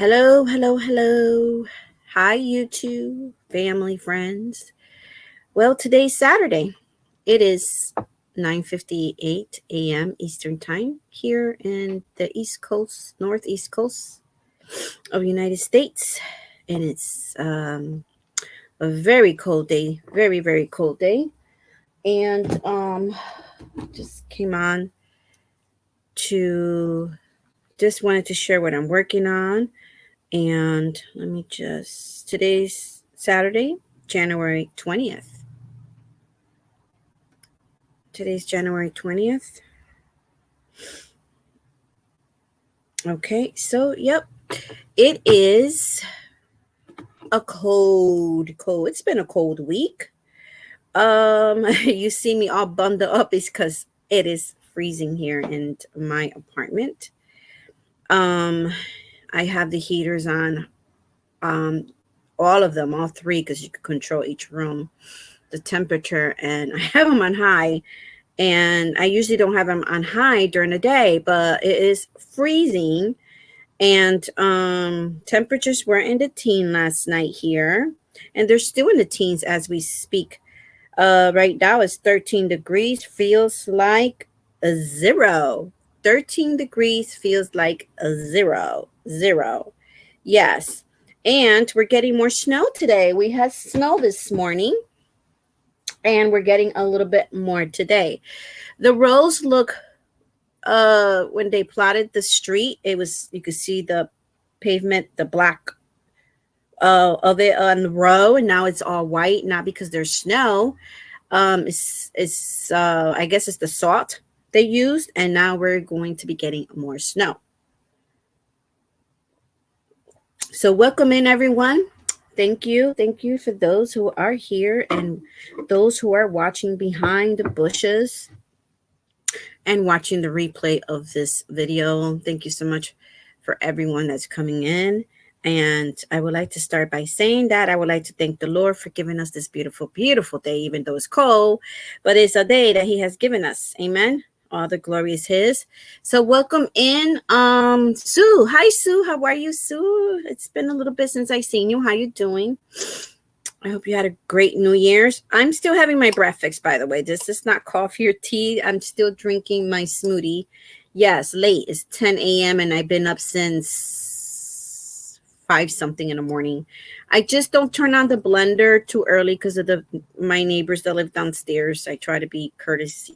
Hello, hello, hello. Hi, YouTube, family, friends. Well, today's Saturday. It is 9:58 a.m. Eastern Time here in the East Coast, Northeast Coast of the United States. And it's a very cold day, very, very cold day. And just came on to just wanted to share what I'm working on. And today's Saturday, January 20th. Today's January 20th. Okay, so, yep, it is a cold. It's been a cold week. You see me all bundled up is because it is freezing here in my apartment. Um, I have the heaters on, um, all of them, all three, because you can control each room, the temperature, and I have them on high. And I usually don't have them on high during the day, but it is freezing. And temperatures were in the teen last night here, and they're still in the teens as we speak. Right now it's 13 degrees, feels like a zero. 13 degrees feels like a zero. Zero. Yes. And we're getting more snow today. We had snow this morning, and we're getting a little bit more today. The roads look, when they plotted the street, it was, you could see the pavement, the black of it on the road, and now it's all white, not because there's snow. It's I guess it's the salt they used, and now we're going to be getting more snow. So welcome in, everyone. Thank you for those who are here and those who are watching behind the bushes and watching the replay of this video. Thank you so much for everyone that's coming in. And I would like to start by saying that I would like to thank the Lord for giving us this beautiful, beautiful day, even though it's cold, but it's a day that He has given us. Amen. All the glory is His. So welcome in, Sue. Hi, Sue. How are you, Sue? It's been a little bit since I seen you. How you doing? I hope you had a great New Year's. I'm still having my breakfast, by the way. This is not coffee or tea. I'm still drinking my smoothie. Yes, late. It's 10 a.m. and I've been up since 5 something in the morning. I just don't turn on the blender too early because of my neighbors that live downstairs. I try to be courteous,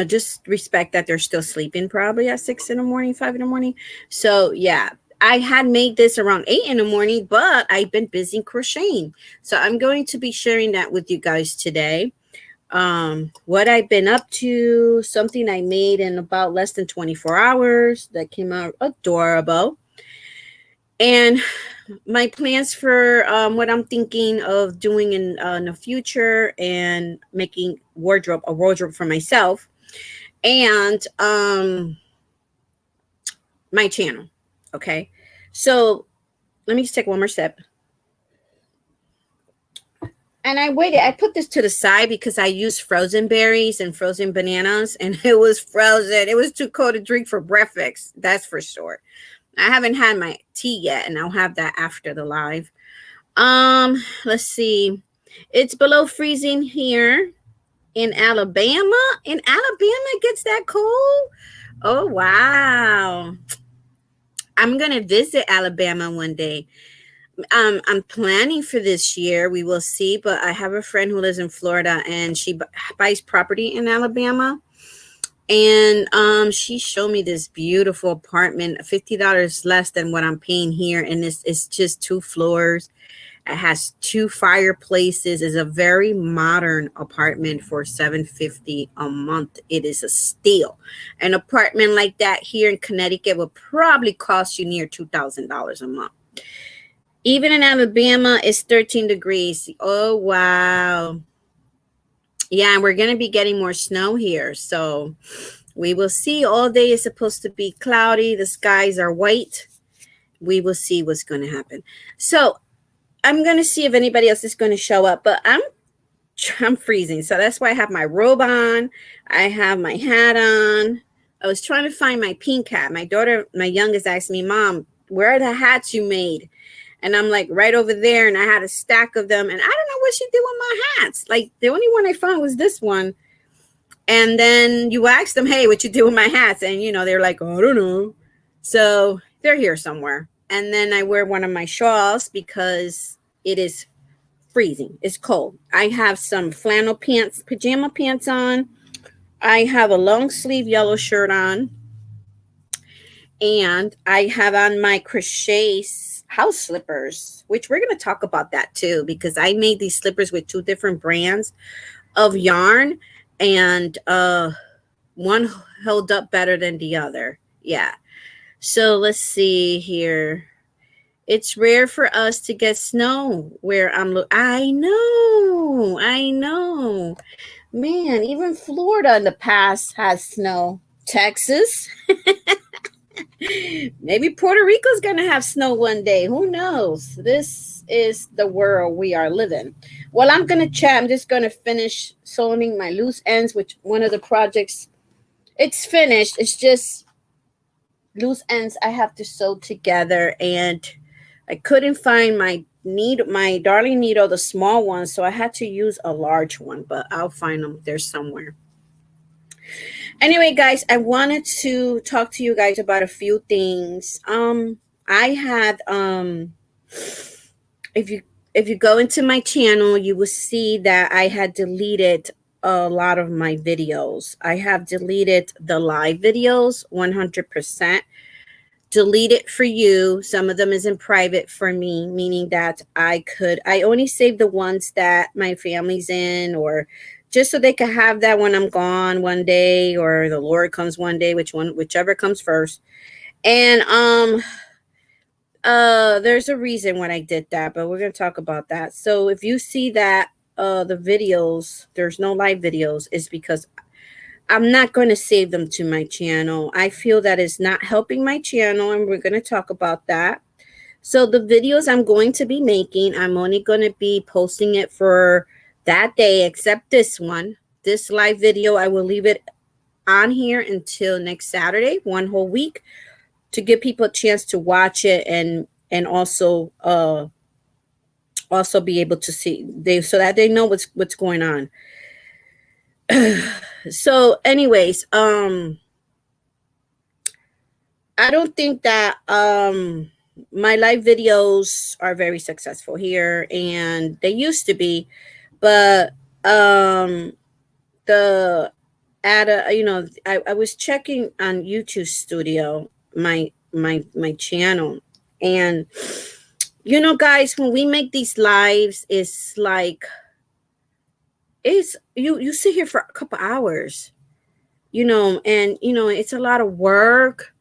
just respect that they're still sleeping probably at 6 in the morning, 5 in the morning. So yeah. I had made this around 8 in the morning, but I've been busy crocheting. So I'm going to be sharing that with you guys today. What I've been up to, something I made in about less than 24 hours that came out adorable. And my plans for what I'm thinking of doing in the future, and making a wardrobe for myself, and my channel. Okay, so let me just take one more sip. And I put this to the side because I used frozen berries and frozen bananas, and it was frozen. It was too cold to drink for breakfast, that's for sure. I haven't had my tea yet, and I'll have that after the live. Let's see. It's below freezing here in Alabama. In Alabama, it gets that cold? Oh, wow. I'm going to visit Alabama one day. I'm planning for this year. We will see. But I have a friend who lives in Florida, and she buys property in Alabama. And she showed me this beautiful apartment, $50 less than what I'm paying here. And it's just 2 floors. It has 2 fireplaces. It's a very modern apartment for $750 a month. It is a steal. An apartment like that here in Connecticut will probably cost you near $2,000 a month. Even in Alabama, it's 13 degrees. Oh, wow. Yeah, and we're going to be getting more snow here. So we will see. All day is supposed to be cloudy. The skies are white. We will see what's going to happen. So I'm going to see if anybody else is going to show up, but I'm freezing. So that's why I have my robe on. I have my hat on. I was trying to find my pink hat. My daughter, my youngest, asked me, Mom, where are the hats you made? And I'm like, right over there. And I had a stack of them. And I don't know what she did with my hats. Like, the only one I found was this one. And then you ask them, hey, what you do with my hats? And, they're like, oh, I don't know. So they're here somewhere. And then I wear one of my shawls because it is freezing. It's cold. I have some flannel pants, pajama pants on. I have a long sleeve yellow shirt on. And I have on my crochet house slippers, which we're going to talk about that too, because I made these slippers with 2 different brands of yarn, and one held up better than the other. Yeah. So let's see here. It's rare for us to get snow where I know. Man, even Florida in the past has snow. Texas. Maybe Puerto Rico's going to have snow one day. Who knows? This is the world we are living. Well, I'm going to chat. I'm just going to finish sewing my loose ends, which one of the projects, it's finished. It's just loose ends I have to sew together. And I couldn't find my darling needle, the small one. So I had to use a large one, but I'll find them there somewhere. Anyway, guys, I wanted to talk to you guys about a few things. I had if you go into my channel, you will see that I had deleted a lot of my videos. I have deleted the live videos 100%. Deleted for you. Some of them is in private for me, meaning that I only save the ones that my family's in, or just so they can have that when I'm gone one day, or the Lord comes one day, whichever comes first. And there's a reason when I did that, but we're gonna talk about that. So if you see that the videos, there's no live videos, is because I'm not going to save them to my channel. I feel that is not helping my channel, and we're going to talk about that. So the videos I'm going to be making, I'm only going to be posting it for that day, except this one. This live video, I will leave it on here until next Saturday, one whole week, to give people a chance to watch it and also be able to see so that they know what's going on. So anyways, I don't think that my live videos are very successful here, and they used to be, but I was checking on YouTube Studio, my channel, and guys, when we make these lives, it's like you sit here for a couple hours, and it's a lot of work.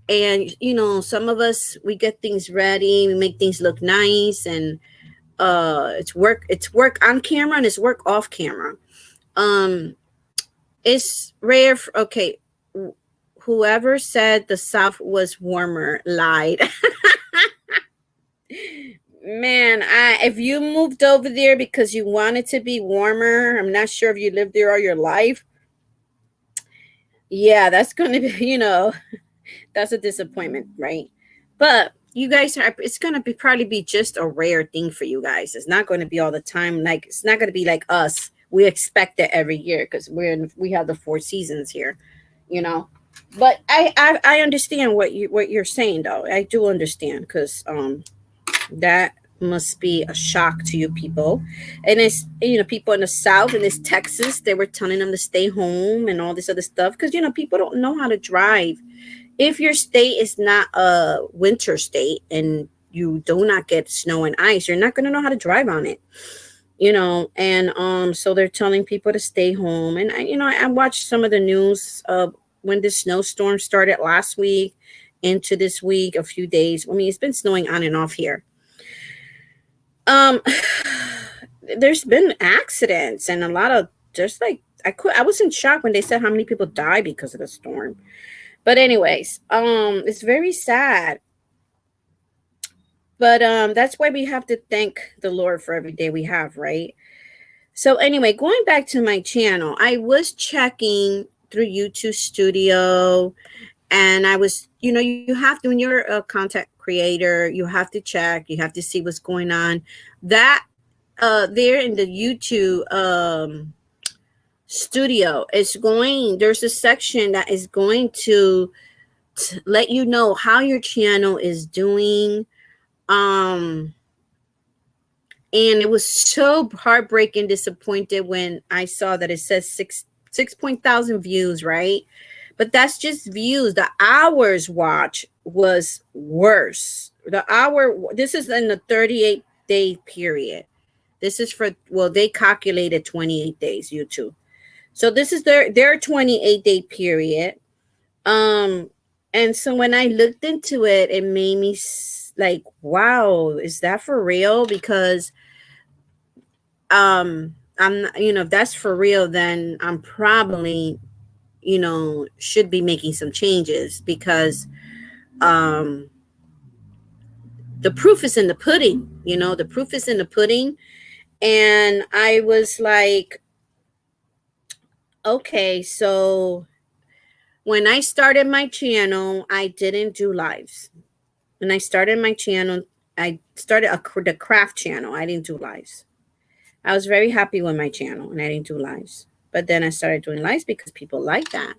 And some of us, we get things ready, we make things look nice, and it's work on camera and it's work off camera. It's rare okay, whoever said the South was warmer lied. Man, if you moved over there because you wanted to be warmer, I'm not sure if you lived there all your life. Yeah, that's going to be, that's a disappointment, right? But you guys it's going to probably be just a rare thing for you guys. It's not going to be all the time. Like, it's not going to be like us. We expect it every year because we have the 4 seasons here, But I understand what you're saying, though. I do understand, because that must be a shock to you people. And it's people in the South, and it's Texas, they were telling them to stay home and all this other stuff, because people don't know how to drive. If your state is not a winter state and you do not get snow and ice, you're not going to know how to drive on it, and so they're telling people to stay home. And I watched some of the news when the snowstorm started last week into this week, a few days. I mean, it's been snowing on and off here. There's been accidents and a lot of just like I was in shock when they said how many people died because of the storm. But anyways, it's very sad. But that's why we have to thank the Lord for every day we have, right? So anyway, going back to my channel, I was checking through YouTube Studio, and I was, you have to, when you're a content creator, you have to check, you have to see what's going on. That there in the YouTube studio is going, there's a section that is going to let you know how your channel is doing. And it was so heartbreaking, disappointed when I saw that it says 6,000 views, right? But that's just views. The hours watch was worse. This is in the 38-day period. This is for, well, they calculated 28 days, YouTube. So this is their 28-day period. And so when I looked into it, it made me like, wow, is that for real? Because I'm not, if that's for real, then I'm probably, should be making some changes, because the proof is in the pudding. The proof is in the pudding. And I was like, okay, so when I started my channel, I didn't do lives. When I started my channel, I started the craft channel. I didn't do lives. I was very happy with my channel, and I didn't do lives. But then I started doing lives because people like that.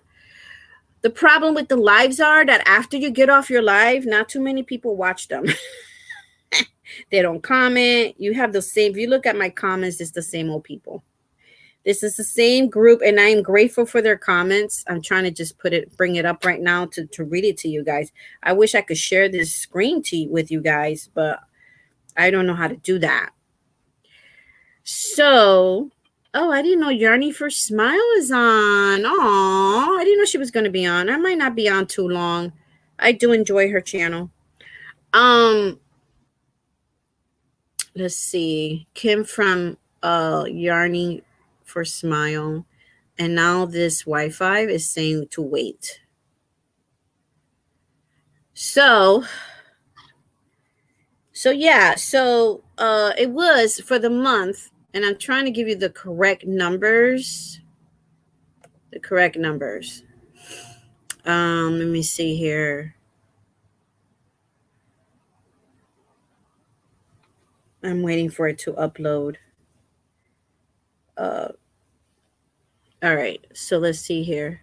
The problem with the lives are that after you get off your live, not too many people watch them. They don't comment. You have the same, if you look at my comments, it's the same old people. This is the same group, and I am grateful for their comments. I'm trying to just bring it up right now to read it to you guys. I wish I could share this screen with you guys, but I don't know how to do that. So, oh, I didn't know Yarny for Smile is on. Oh, I didn't know she was going to be on. I might not be on too long. I do enjoy her channel. Let's see. Kim from Yarny for Smile. And now this Wi-Fi is saying to wait. So yeah. So it was for the month. And I'm trying to give you the correct numbers. Let me see here. I'm waiting for it to upload. All right. So let's see here.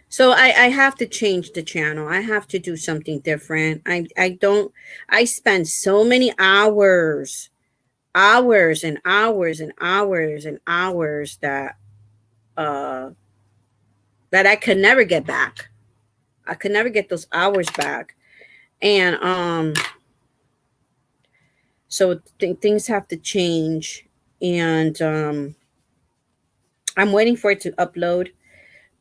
So I have to change the channel. I have to do something different. I spend so many hours and hours and hours and hours that I could never get back. I could never get those hours back. And so things have to change, and I'm waiting for it to upload,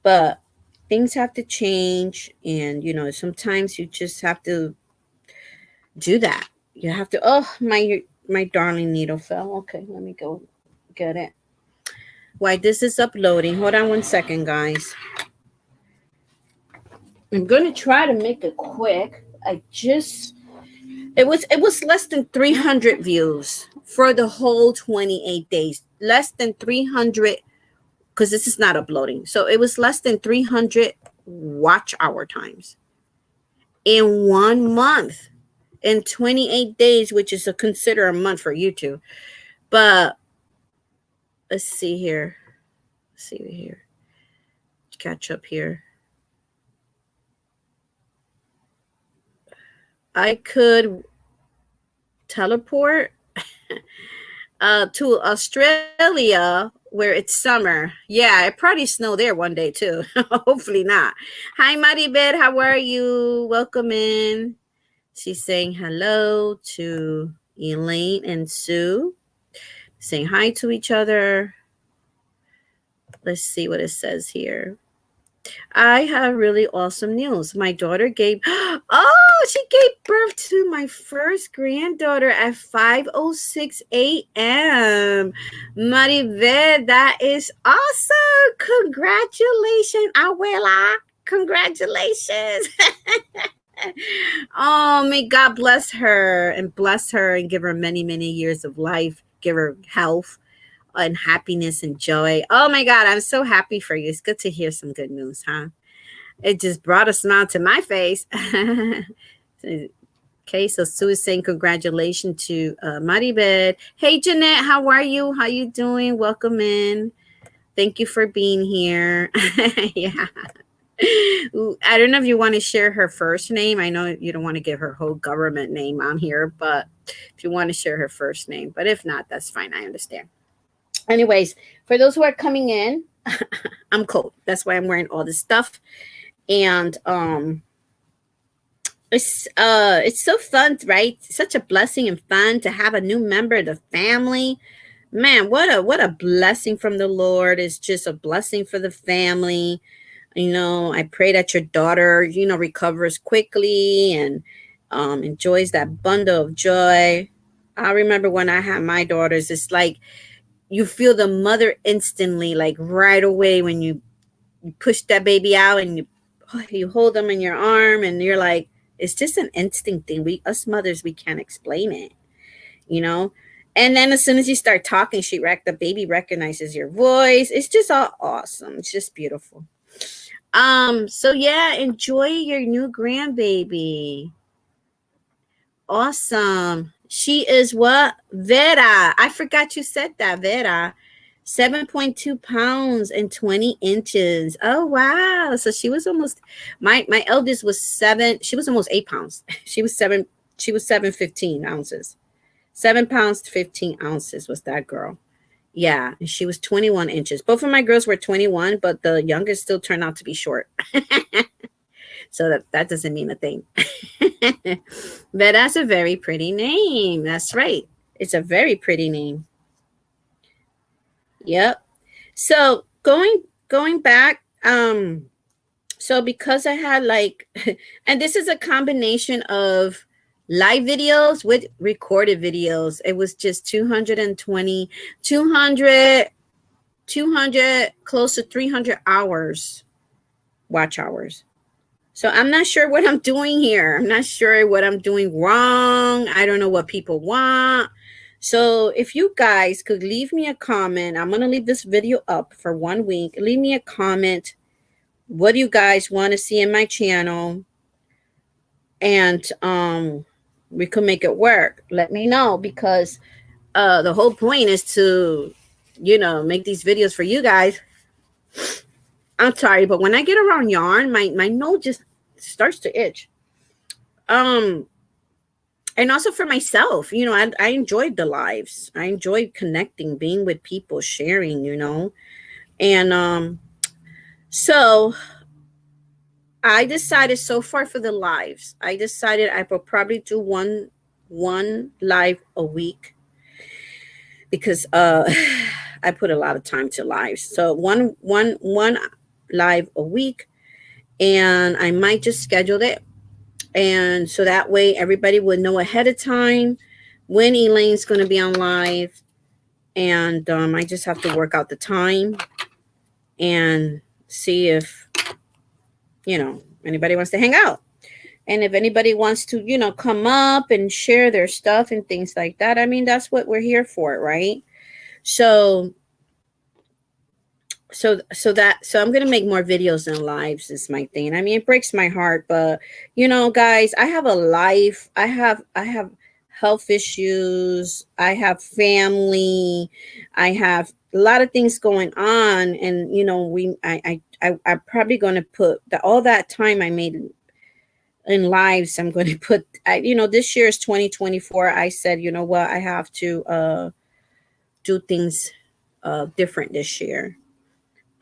but things have to change. And sometimes you just have to do that. You have to, oh, my darling needle fell. Okay, let me go get it. While this is uploading, hold on one second, guys. I'm gonna try to make it quick. It was less than 300 views for the whole 28 days. Less than 300, because this is not uploading. So it was less than 300 watch hour times in 1 month, in 28 days, which is consider a month for YouTube. But let's see here. Catch up here. I could teleport to Australia where it's summer. Yeah, it probably snow there one day too. Hopefully not. Hi, Maribel. How are you? Welcome in. She's saying hello to Elaine and Sue. Saying hi to each other. Let's see what it says here. I have really awesome news. My daughter she gave birth to my first granddaughter at 5:06 a.m. Maribel, that is awesome. Congratulations, abuela. Congratulations. Oh, may God bless her and give her many, many years of life, give her health. and happiness and joy. Oh my God, I'm so happy for you. It's good to hear some good news, huh? It just brought a smile to my face. Okay, so Sue is saying congratulations to Maribel. Hey Jeanette, how are you? How you doing? Welcome in. Thank you for being here. Yeah. I don't know if you want to share her first name. I know you don't want to give her whole government name on here, but if you want to share her first name, but if not, that's fine. I understand. Anyways, for those who are coming in, I'm cold. That's why I'm wearing all this stuff. And it's so fun, right? Such a blessing and fun to have a new member of the family. Man, what a blessing from the Lord. It's just a blessing for the family. I pray that your daughter, recovers quickly and enjoys that bundle of joy. I remember when I had my daughters, it's like you feel the mother instantly, like right away when you push that baby out and you hold them in your arm and you're like, it's just an instinct thing. Us mothers, we can't explain it, you know? And then as soon as you start talking, the baby recognizes your voice. It's just all awesome. It's just beautiful. So yeah, enjoy your new grandbaby. Awesome. She is what? Vera. I forgot you said that, Vera. 7.2 pounds and 20 inches. Oh wow. So she was almost my eldest was 7. She was almost 8 pounds. She was 7 ounces. 7 pounds 15 ounces was that girl. Yeah, and she was 21 inches. Both of my girls were 21, but the youngest still turned out to be short. So that doesn't mean a thing. But that's a very pretty name. That's right. It's a very pretty name. Yep. So going back, so because I had and this is a combination of live videos with recorded videos. It was just 220, 200, close to 300 hours, watch hours. So I'm not sure what I'm doing here. I'm not sure what I'm doing wrong. I don't know what people want. So if you guys could leave me a comment, I'm going to leave this video up for 1 week. Leave me a comment. What do you guys want to see in my channel? And we could make it work. Let me know, because the whole point is to, make these videos for you guys. I'm sorry, but when I get around yarn, my nose just starts to itch. And also for myself, I enjoyed the lives. I enjoyed connecting, being with people, sharing, and so I decided so far for the lives, I decided I will probably do one live a week, because I put a lot of time to lives. So one live a week, and I might just schedule it, and so that way everybody would know ahead of time when Elaine's going to be on live, and I just have to work out the time and see if anybody wants to hang out, and if anybody wants to come up and share their stuff and things like that. I mean, that's what we're here for, right? So I'm gonna make more videos and lives is my thing. I mean, it breaks my heart, but guys, I have a life. I have health issues. I have family. I have a lot of things going on, and I'm probably gonna put all that time I made in lives. I'm going to put. This year is 2024. I said, you know what, I have to do things different this year.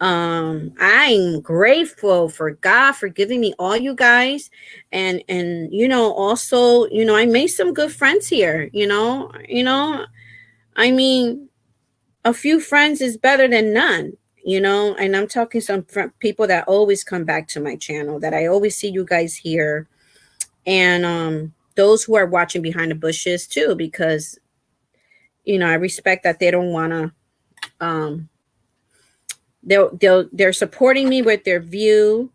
I'm grateful for God for giving me all you guys, and also I made some good friends here. I mean, a few friends is better than none. And I'm talking some people that always come back to my channel, that I always see you guys here, and those who are watching behind the bushes too, because I respect that they don't want to. They're supporting me with their view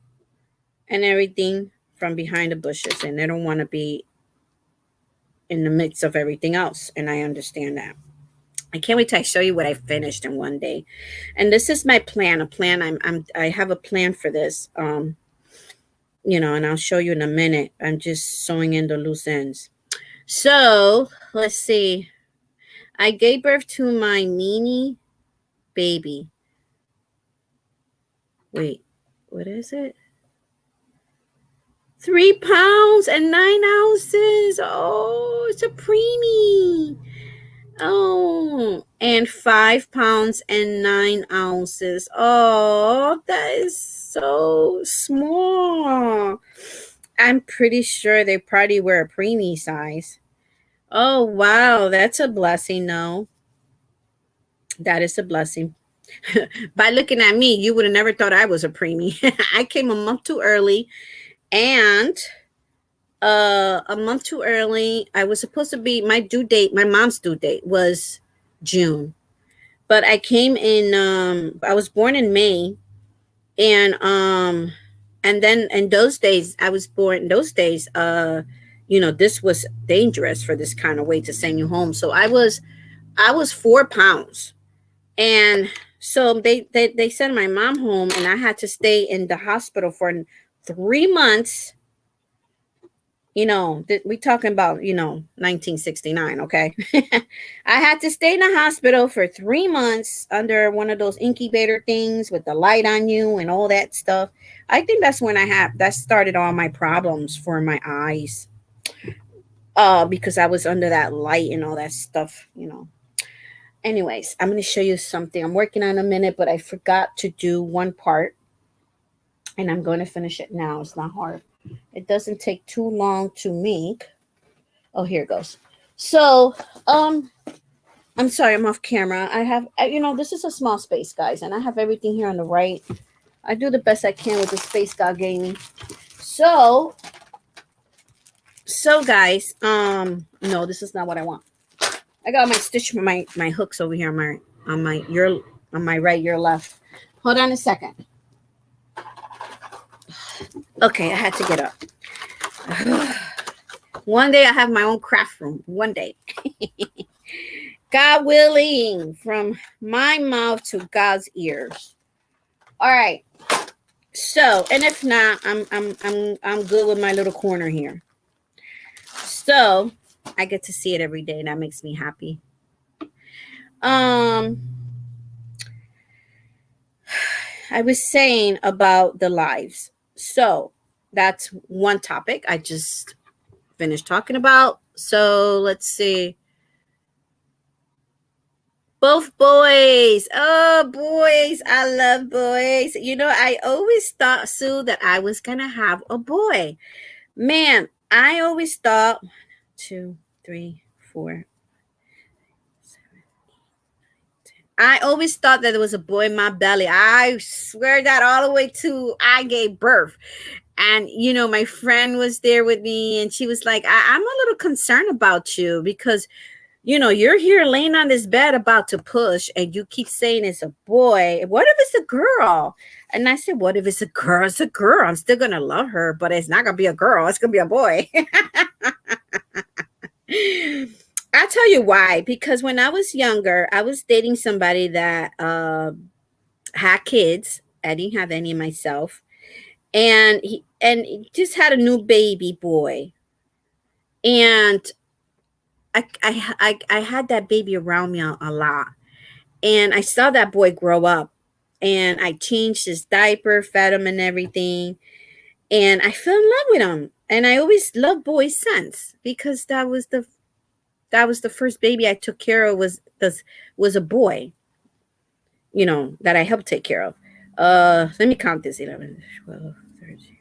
and everything from behind the bushes, and they don't want to be in the midst of everything else, and I understand that. I can't wait till I show you what I finished in one day. And this is my plan. A plan. I have a plan for this. And I'll show you in a minute. I'm just sewing in the loose ends. So let's see. I gave birth to my Nini baby. Wait, what is it? 3 pounds and 9 ounces. Oh, it's a preemie. Oh, and 5 pounds and 9 ounces. Oh, that is so small. I'm pretty sure they probably were a preemie size. Oh, wow. That's a blessing. No, that is a blessing. By looking at me, you would have never thought I was a preemie. I came a month too early, and a month too early. I was supposed to be my due date. My mom's due date was June, but I came in. I was born in May, and then in those days, I was born. In those days, this was dangerous for this kind of weight to send you home. So I was 4 pounds, and so they sent my mom home, and I had to stay in the hospital for 3 months. We talking about 1969. Okay. I had to stay in the hospital for 3 months under one of those incubator things with the light on you and all that stuff. I think that's when that started all my problems for my eyes, because I was under that light and all that stuff. Anyways, I'm going to show you something I'm working on in a minute, but I forgot to do one part, and I'm going to finish it now. It's not hard. It doesn't take too long to make. Oh, here it goes. So, I'm sorry, I'm off camera. I have, this is a small space, guys, and I have everything here on the right. I do the best I can with the space God gave me. So guys, no, this is not what I want. I got my hooks over here on my right, your left. Hold on a second. Okay, I had to get up. One day I have my own craft room. One day. God willing, from my mouth to God's ears. All right. So, and if not, I'm good with my little corner here. So, I get to see it every day, and that makes me happy. I was saying about the lives. So that's one topic I just finished talking about. So let's see. Both boys. Oh, boys. I love boys. I always thought, Sue, that I was going to have a boy. Man, I always thought 1, 2, 3, 4. I always thought that there was a boy in my belly. I swear that all the way to I gave birth. And, my friend was there with me, and she was like, I'm a little concerned about you because, you're here laying on this bed about to push, and you keep saying it's a boy. What if it's a girl? And I said, what if it's a girl? It's a girl. I'm still going to love her, but it's not going to be a girl. It's going to be a boy. I'll tell you why. Because when I was younger, I was dating somebody that had kids. I didn't have any myself. And he just had a new baby boy. And I had that baby around me a lot. And I saw that boy grow up. And I changed his diaper, fed him and everything. And I fell in love with him. And I always loved boys since, because that was the first baby I took care of was a boy, that I helped take care of. Let me count this. 11, 12, 13.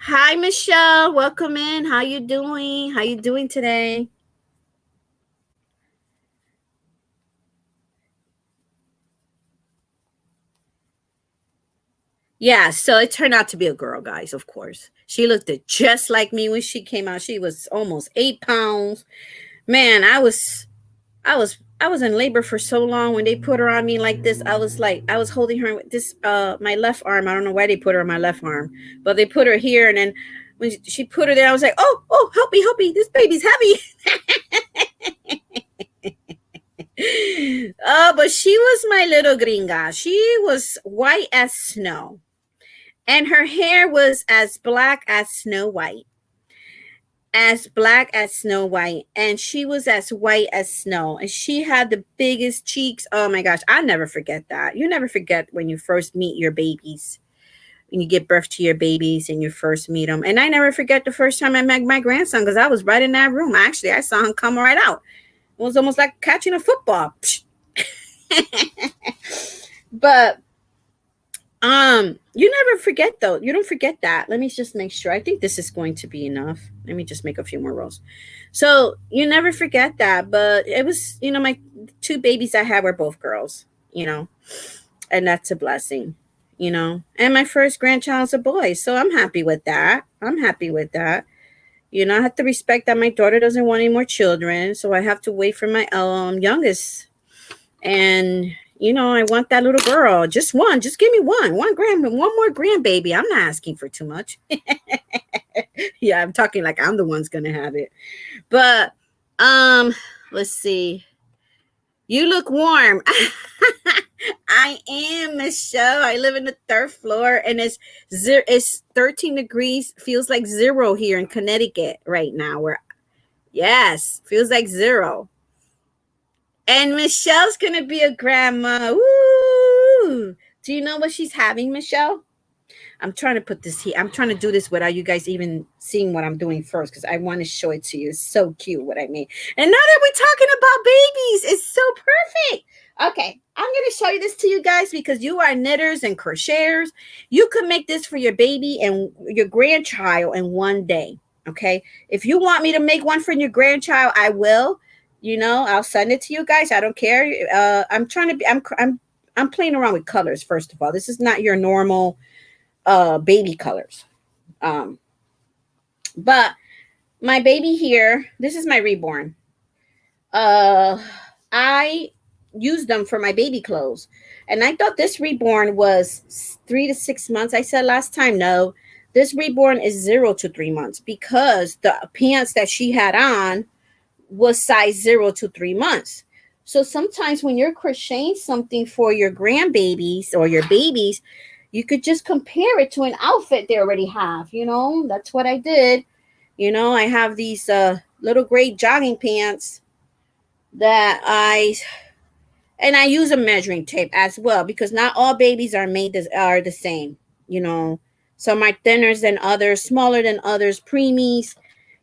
Hi, Michelle. Welcome in. How you doing? How you doing today? Yeah, so it turned out to be a girl, guys, of course. She looked just like me when she came out. She was almost 8 pounds. Man, I was in labor for so long. When they put her on me like this, I was holding her with this my left arm. I don't know why they put her on my left arm, but they put her here, and then when she put her there, I was like, oh, help me, this baby's heavy. Oh, but she was my little gringa. She was white as snow, and her hair was as black as Snow White. As black as Snow White, and she was as white as snow, and she had the biggest cheeks. Oh my gosh, I never forget that. You never forget when you first meet your babies, when you give birth to your babies and you first meet them. And I never forget the first time I met my grandson, because I was right in that room. Actually, I saw him come right out. It was almost like catching a football. But you never forget though. You don't forget that. Let me just make sure. I think this is going to be enough. Let me just make a few more rolls. So you never forget that. But it was, my two babies I had were both girls, and that's a blessing, And my first grandchild's a boy. So I'm happy with that. I have to respect that my daughter doesn't want any more children. So I have to wait for my youngest. And I want that little girl. Just one. Just give me one more grandbaby. I'm not asking for too much. Yeah, I'm talking like I'm the one's gonna have it. But let's see. You look warm. I am, Michelle. I live in the third floor, and it's 13 degrees. Feels like zero here in Connecticut right now. Yes, feels like zero. And Michelle's going to be a grandma. Woo! Do you know what she's having, Michelle? I'm trying to put this here. I'm trying to do this without you guys even seeing what I'm doing first, because I want to show it to you. It's so cute what I made. And now that we're talking about babies, it's so perfect. Okay, I'm going to show you this to you guys because you are knitters and crocheters. You could make this for your baby and your grandchild in one day. Okay, if you want me to make one for your grandchild, I will. I'll send it to you guys. I don't care. I'm playing around with colors. First of all, this is not your normal baby colors. But my baby here, this is my reborn. I used them for my baby clothes, and I thought this reborn was 3 to 6 months. I said last time, no, this reborn is 0 to 3 months, because the pants that she had on was size 0 to 3 months. So sometimes when you're crocheting something for your grandbabies or your babies, you could just compare it to an outfit they already have. That's what I did. I have these little gray jogging pants that I use a measuring tape as well, because not all babies are the same. Some are thinner than others, smaller than others, preemies.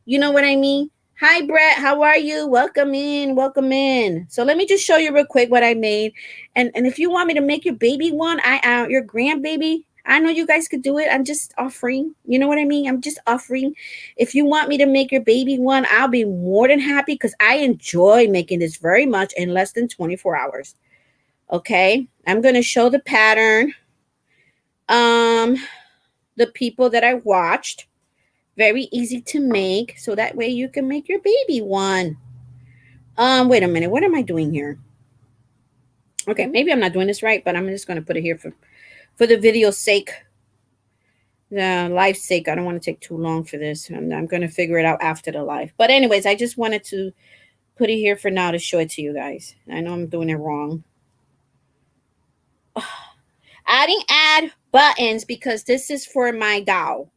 You know what I mean? Hi, Brett. How are you? Welcome in. So let me just show you real quick what I made. And if you want me to make your baby one, your grandbaby, I know you guys could do it. I'm just offering. You know what I mean? I'm just offering. If you want me to make your baby one, I'll be more than happy, because I enjoy making this very much in less than 24 hours. Okay? I'm going to show the pattern. The people that I watched. Very easy to make, so that way you can make your baby one. Wait a minute. What am I doing here? Okay, maybe I'm not doing this right, but I'm just going to put it here for the video's sake. The live's sake. I don't want to take too long for this. I'm going to figure it out after the live. But anyways, I just wanted to put it here for now to show it to you guys. I know I'm doing it wrong. I didn't add buttons because this is for my doll.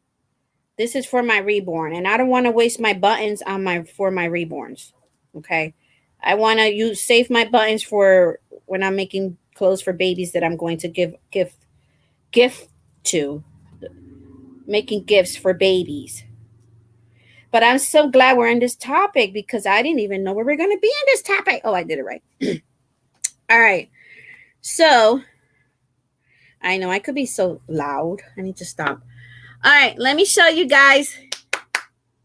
This is for my reborn, and I don't want to waste my buttons for my reborns. Okay, I want to save my buttons for when I'm making clothes for babies that I'm going to gift to, making gifts for babies. But I'm so glad we're in this topic, because I didn't even know we were going to be in this topic. Oh, I did it right. All right. So I know I could be so loud. I need to stop. All right, let me show you guys. And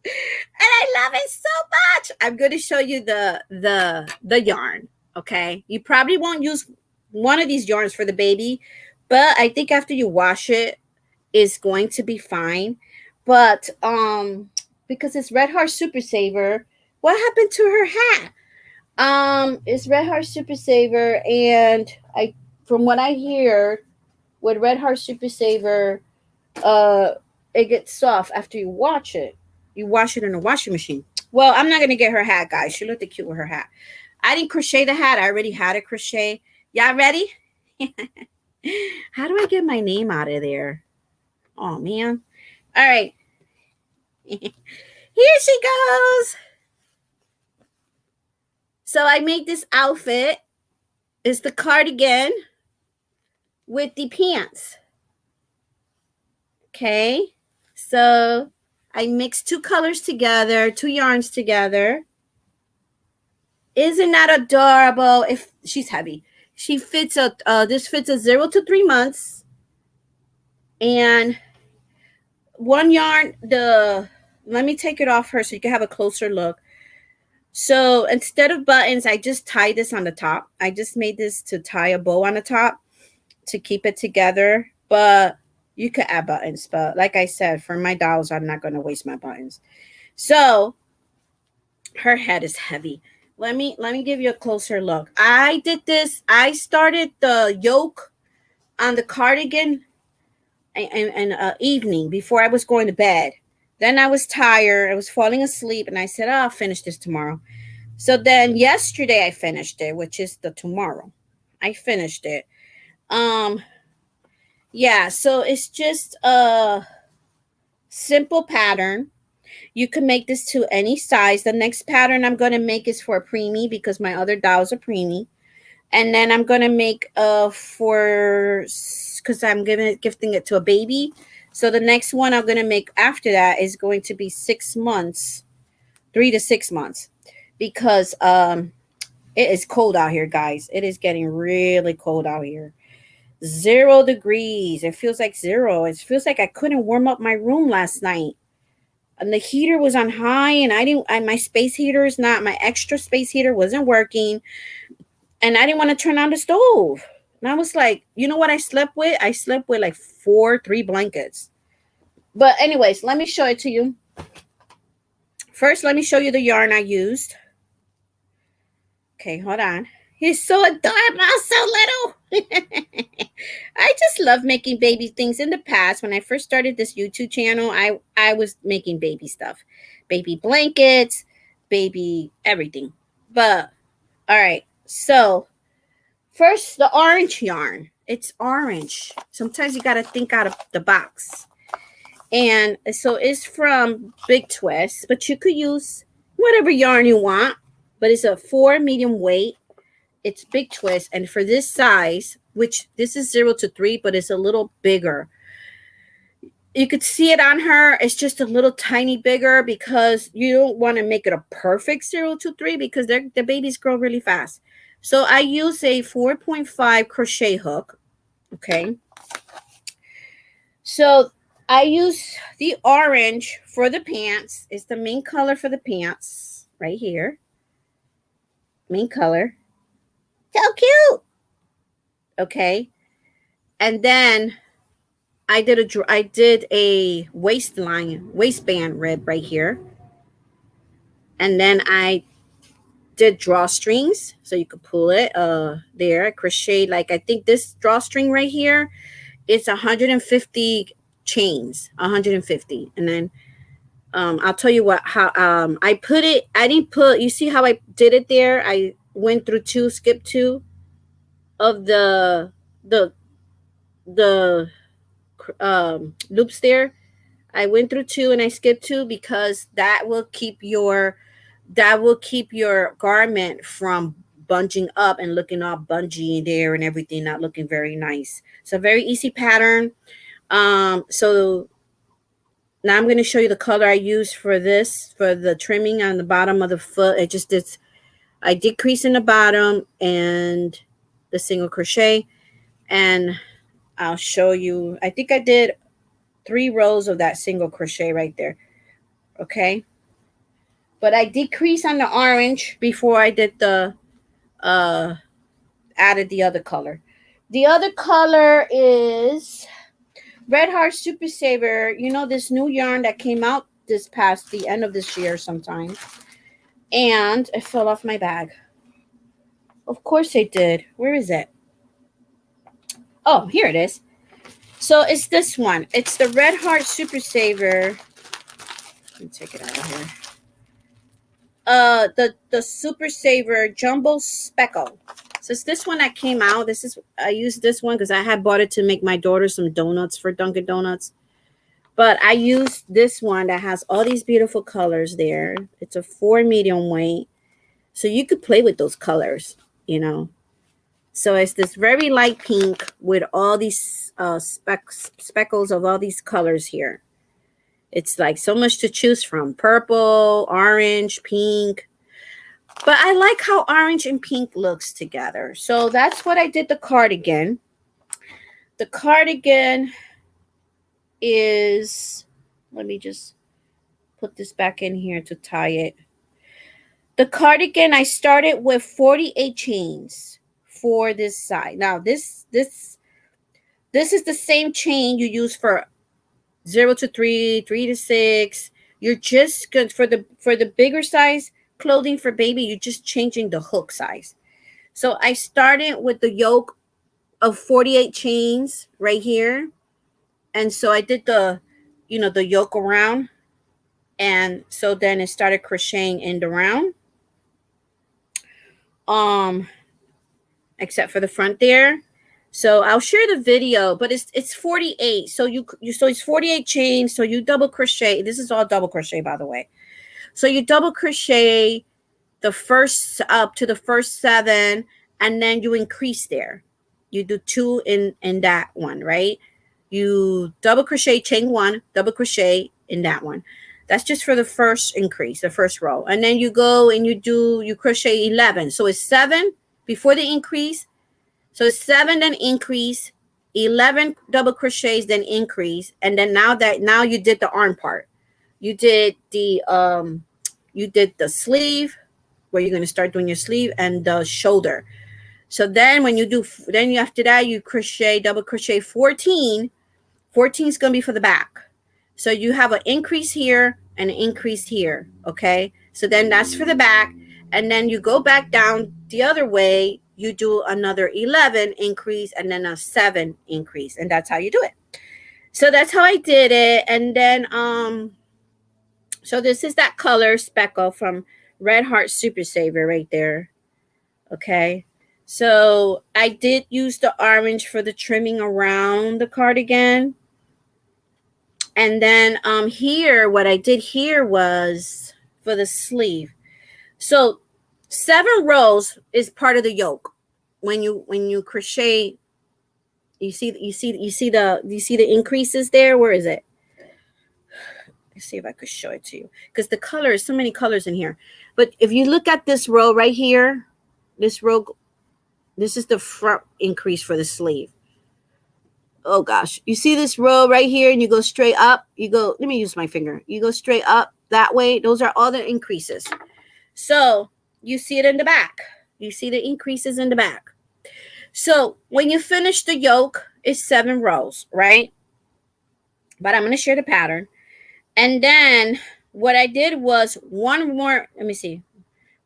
I love it so much. I'm going to show you the yarn, okay? You probably won't use one of these yarns for the baby, but I think after you wash it, it's going to be fine. But because it's Red Heart Super Saver, what happened to her hat? It's Red Heart Super Saver, and from what I hear, with Red Heart Super Saver, it gets soft after you wash it. You wash it in a washing machine. Well, I'm not gonna get her hat, guys. She looked cute with her hat. I didn't crochet the hat. I already had it crochet. Y'all ready? How do I get my name out of there? Oh man. All right. Here she goes. So I made this outfit. It's the cardigan with the pants. Okay. So I mixed two colors together, two yarns together. Isn't that adorable? If she's heavy, she fits a this fits a 0 to 3 months, and one yarn. Let me take it off her so you can have a closer look. So instead of buttons, I just tied this on the top. I just made this to tie a bow on the top to keep it together. But you could add buttons. But like I said, for my dolls, I'm not going to waste my buttons. So her head is heavy. Let me give you a closer look. I did this. I started the yoke on the cardigan in evening before I was going to bed. Then I was tired. I was falling asleep, and I said, I'll finish this tomorrow. So then yesterday I finished it, which is the tomorrow. I finished it. Yeah, so it's just a simple pattern. You can make this to any size. The next pattern I'm going to make is for a preemie because my other dolls are preemie. And then I'm going to make because I'm gifting it to a baby. So the next one I'm going to make after that is going to be 6 months, 3 to 6 months, because it is cold out here, guys. It is getting really cold out here. 0 degrees. It feels like 0. It feels like I couldn't warm up my room last night. And the heater was on high, and my space heater is not, my extra space heater wasn't working. And I didn't want to turn on the stove. And I was like, you know what I slept with? I slept with like 3 blankets. But anyways, let me show it to you. First, let me show you the yarn I used. Okay, hold on. He's so adorable, so little. I just love making baby things. In the past, when I first started this YouTube channel, I was making baby stuff. Baby blankets, baby everything. But, all right. So, first, the orange yarn. It's orange. Sometimes you got to think out of the box. And so, it's from Big Twist. But you could use whatever yarn you want. But it's a 4 medium weight. It's Big Twist, and for this size, which this is 0 to 3, but it's a little bigger. You could see it on her. It's just a little tiny bigger because you don't want to make it a perfect 0 to 3 because the babies grow really fast. So I use a 4.5 crochet hook. Okay. So I use the orange for the pants. It's the main color for the pants right here. Main color. So cute. Okay. And then I did a waistband rib right here. And then I did drawstrings. So you could pull it there. I crocheted, like, I think this drawstring right here, it's 150 chains. 150. And then I'll tell you how I put it. I didn't put, you see how I did it there? I went through 2, skipped 2 of the loops there. I went through 2 and I skipped 2 because that will keep your garment from bunching up and looking all bungy there and everything, not looking very nice. So very easy pattern. So now I'm going to show you the color I used for this, for the trimming on the bottom of the foot. I did crease in the bottom and the single crochet, and I'll show you. I think I did 3 rows of that single crochet right there. Okay. But I did crease on the orange before I did the added the other color. The other color is Red Heart Super Saver. You know, this new yarn that came out the end of this year sometime. And it fell off my bag. Of course it did. Where is it? Oh, here it is. So it's this one. It's the Red Heart Super Saver. Let me take it out of here. The Super Saver Jumbo Speckle. So it's this one that came out. I used this one because I had bought it to make my daughter some donuts for Dunkin' Donuts. But I used this one that has all these beautiful colors there. It's a 4 medium weight. So you could play with those colors, you know. So it's this very light pink with all these speckles of all these colors here. It's like so much to choose from. Purple, orange, pink. But I like how orange and pink looks together. So that's what I did the cardigan. The cardigan is, let me just put this back in here to tie it. The cardigan, I started with 48 chains for this side. Now this is the same chain you use for 0 to 3, 3 to 6. You're just good for the bigger size clothing for baby. You're just changing the hook size. So I started with the yoke of 48 chains right here. And so I did the yoke around. And so then it started crocheting in the round. Except for the front there. So I'll share the video, but it's 48. So so it's 48 chains. So you double crochet. This is all double crochet, by the way. So you double crochet the first up to the first 7, and then you increase there. You do 2 in that one, right? You double crochet, chain 1, double crochet in that one. That's just for the first increase, the first row. And then you go and you crochet 11. So it's 7 before the increase. So it's 7, then increase, 11 double crochets, then increase. And then now you did the arm part. You did the sleeve, where you're going to start doing your sleeve, and the shoulder. So then after that, you crochet, double crochet 14. 14 is going to be for the back. So you have an increase here and an increase here. Okay. So then that's for the back. And then you go back down the other way. You do another 11 increase and then a 7 increase. And that's how you do it. So that's how I did it. And then, so this is that color speckle from Red Heart Super Saver right there. Okay. So I did use the orange for the trimming around the cardigan. And then here, what I did here was for the sleeve. So 7 rows is part of the yoke. When you crochet, you see the increases there. Where is it? Let's see if I could show it to you, because the color is so many colors in here. But if you look at this row right here, this row, this is the front increase for the sleeve. Oh gosh, you see this row right here, and you go straight up. You go, let me use my finger. You go straight up that way. Those are all the increases. So you see it in the back. You see the increases in the back. So when you finish the yoke, it's 7 rows, right? But I'm going to share the pattern. And then what I did was one more, let me see.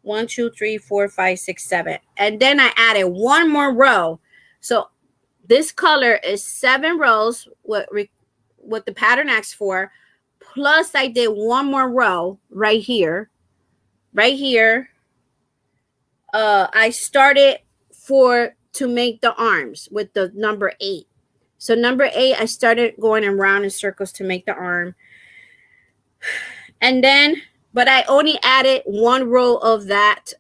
1, 2, 3, 4, 5, 6, 7. And then I added one more row. So this color is 7 rows, what the pattern asks for. Plus I did one more row right here. Right here. I started to make the arms with the number 8. So number 8, I started going around in circles to make the arm. And then, but I only added one row of that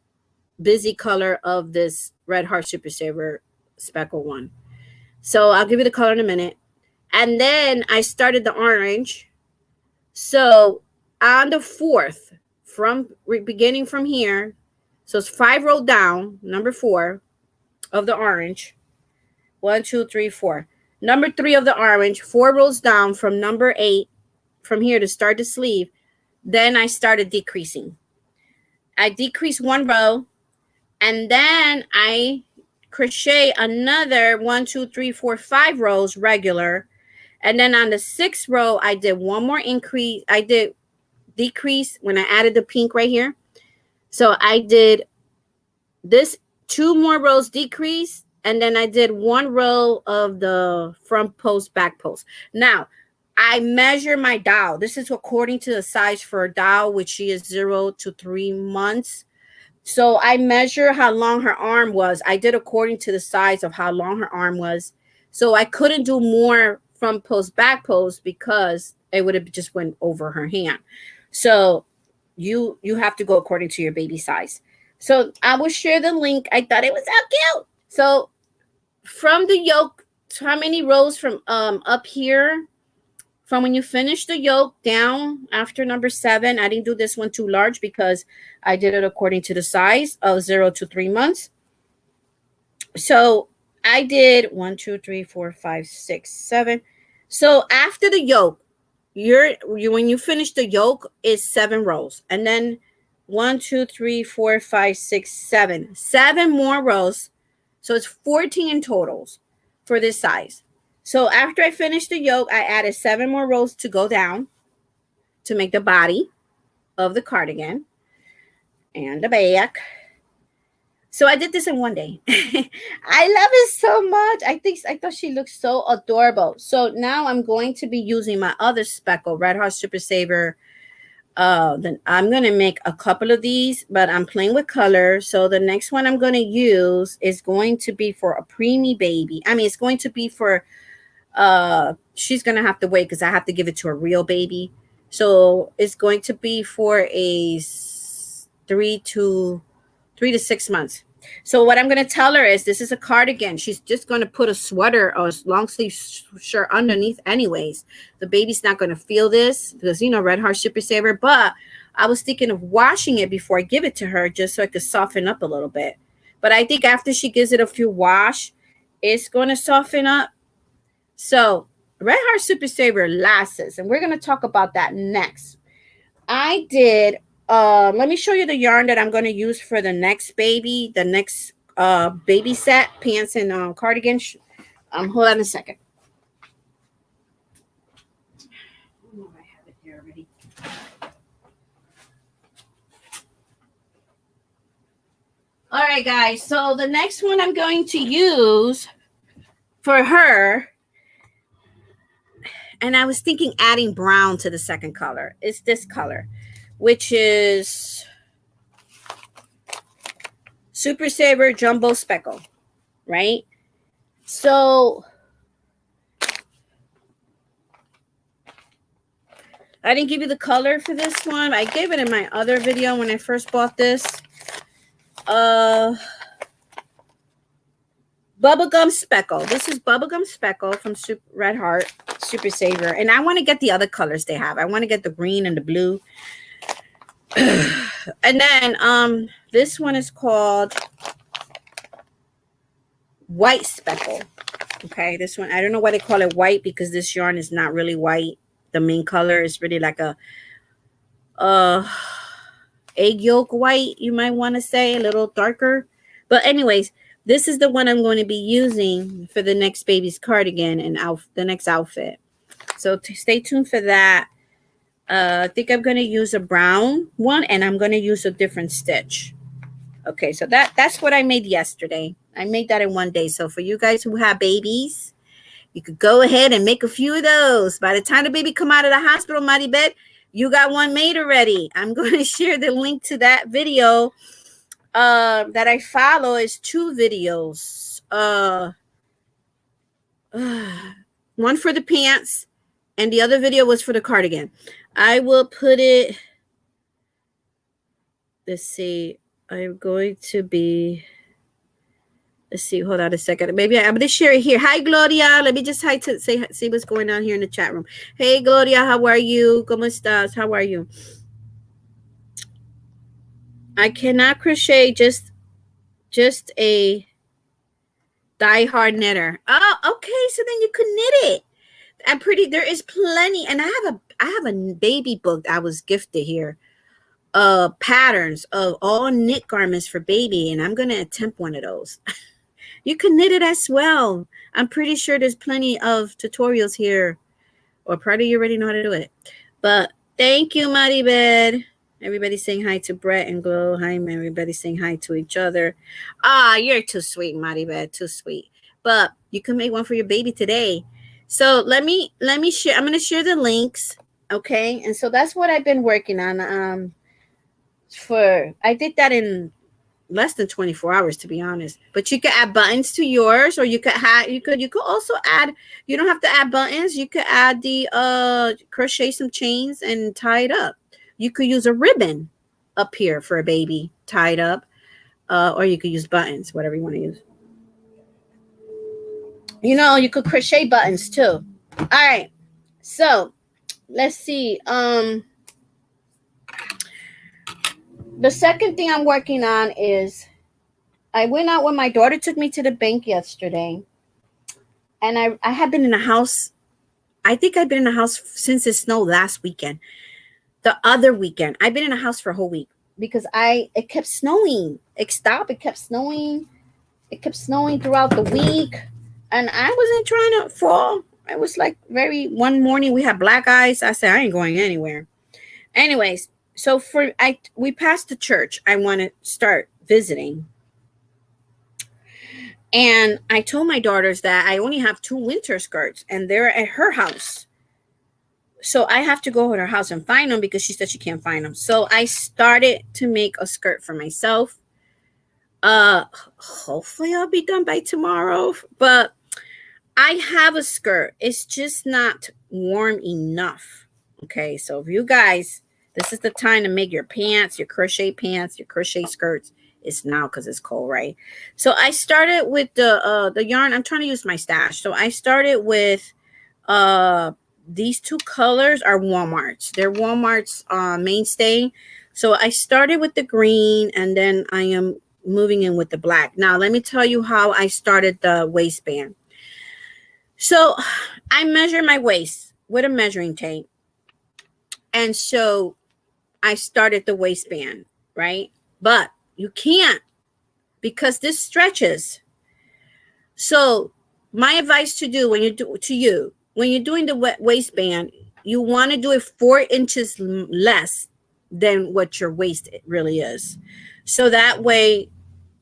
busy color of this Red Heart Super Saver speckle one. So I'll give you the color in a minute. And then I started the orange. So on the 4th, beginning from here, so it's 5 rows down, number 4 of the orange. 1, 2, 3, 4. Number 3 of the orange, 4 rows down from number 8, from here to start the sleeve. Then I started decreasing. I decreased 1 row, and then I crochet another 1, 2, 3, 4, 5 rows regular. And then on the 6th row, I did one more increase. I did decrease when I added the pink right here. So I did this 2 more rows decrease, And then I did 1 row of the front post, back post. Now, I measure my doll. This is according to the size for a doll, which she is 0 to 3 months. So I measure how long her arm was. I did according to the size of how long her arm was. So I couldn't do more front post, back post because it would have just went over her hand. So you have to go according to your baby size. So I will share the link. I thought it was so cute. So from the yoke, how many rows from up here? From when you finish the yoke down after number 7, I didn't do this one too large because I did it according to the size of 0 to 3 months. So I did 1, 2, 3, 4, 5, 6, 7. So after the yoke, when you finish the yoke is 7 rows, and then 1, 2, 3, 4, 5, 6, 7. 7 more rows. So it's 14 in totals for this size. So after I finished the yoke, I added 7 more rows to go down to make the body of the cardigan and the back. So I did this in one day. I love it so much. I thought she looked so adorable. So now I'm going to be using my other speckle, Red Heart Super Saver. Then I'm going to make a couple of these, but I'm playing with color. So the next one I'm going to use is going to be for a preemie baby. I mean, it's going to be for she's gonna have to wait because I have to give it to a real baby. So it's going to be for a 3 to 6 months. So what I'm going to tell her is this is a cardigan. She's just going to put a sweater or a long sleeve shirt underneath anyways. The baby's not going to feel this because, Red Heart Super Saver. But I was thinking of washing it before I give it to her just so it could soften up a little bit. But I think after she gives it a few wash, it's going to soften up. So Red Heart Super Saver lasts, and we're going to talk about that next. I did, let me show you the yarn that I'm going to use for the next baby, the next baby set, pants and cardigan. Hold on a second. Oh, I have it here already. All right, guys. So the next one I'm going to use for her, and I was thinking adding brown to the second color. It's this color, which is Super Saver Jumbo Speckle, right? So I didn't give you the color for this one. I gave it in my other video when I first bought this. Bubblegum Speckle. This is Bubblegum Speckle from Red Heart Super Saver. And I want to get the other colors they have. I want to get the green and the blue. And then this one is called White Speckle. Okay, this one, I don't know why they call it white because this yarn is not really white. The main color is really like a egg yolk white, you might want to say, a little darker. But anyways, this is the one I'm going to be using for the next baby's cardigan and the next outfit. So stay tuned for that. I think I'm going to use a brown one, and I'm going to use a different stitch. Okay, so that's what I made yesterday. I made that in one day. So for you guys who have babies, you could go ahead and make a few of those. By the time the baby come out of the hospital, Maribel, you got one made already. I'm going to share the link to that video that I follow. Is 2 videos. One for the pants, and the other video was for the cardigan. I will put it. Let's see. I'm going to be. Let's see. Hold on a second. Maybe I'm going to share it here. Hi, Gloria. Let me just see what's going on here in the chat room. Hey, Gloria. How are you? ¿Cómo estás? How are you? I cannot crochet. Just a die-hard knitter. Oh, okay. So then you could knit it. There is plenty. And I have a baby book I was gifted here. Patterns of all knit garments for baby. And I'm going to attempt one of those. You can knit it as well. I'm pretty sure there's plenty of tutorials here. Or probably you already know how to do it. But thank you, Maribel. Everybody's saying hi to Brett and Glow. Hi, everybody's saying hi to each other. You're too sweet, Maribel. Too sweet. But you can make one for your baby today. So let me share. I'm gonna share the links. Okay. And so that's what I've been working on. I did that in less than 24 hours, to be honest. But you could add buttons to yours, or you could also add, you don't have to add buttons. You could add the crochet some chains and tie it up. You could use a ribbon up here for a baby tied up, or you could use buttons, whatever you want to use. You could crochet buttons too. All right. So let's see. The second thing I'm working on is I went out when my daughter took me to the bank yesterday, and I have been in the house. I think I've been in the house since it snowed last weekend. The other weekend, I've been in the house for a whole week because it kept snowing. It stopped. It kept snowing. It kept snowing throughout the week, and I wasn't trying to fall. I was like one morning we had black ice. I said I ain't going anywhere. Anyways, so we passed the church. I want to start visiting. And I told my daughters that I only have 2 winter skirts and they're at her house. So I have to go to her house and find them because she said she can't find them. So I started to make a skirt for myself. Hopefully I'll be done by tomorrow. But I have a skirt. It's just not warm enough. Okay, so if you guys, this is the time to make your crochet pants, your crochet skirts. It's now because it's cold, right? So I started with the yarn. I'm trying to use my stash. So I started with these 2 colors are Walmart's. They're Walmart's mainstay. So I started with the green, and then I am moving in with the black. Now let me tell you how I started the waistband. So I measure my waist with a measuring tape. And so I started the waistband, right? But you can't, because this stretches. So my advice when you're doing the waistband, you want to do it 4 inches less than what your waist really is. So that way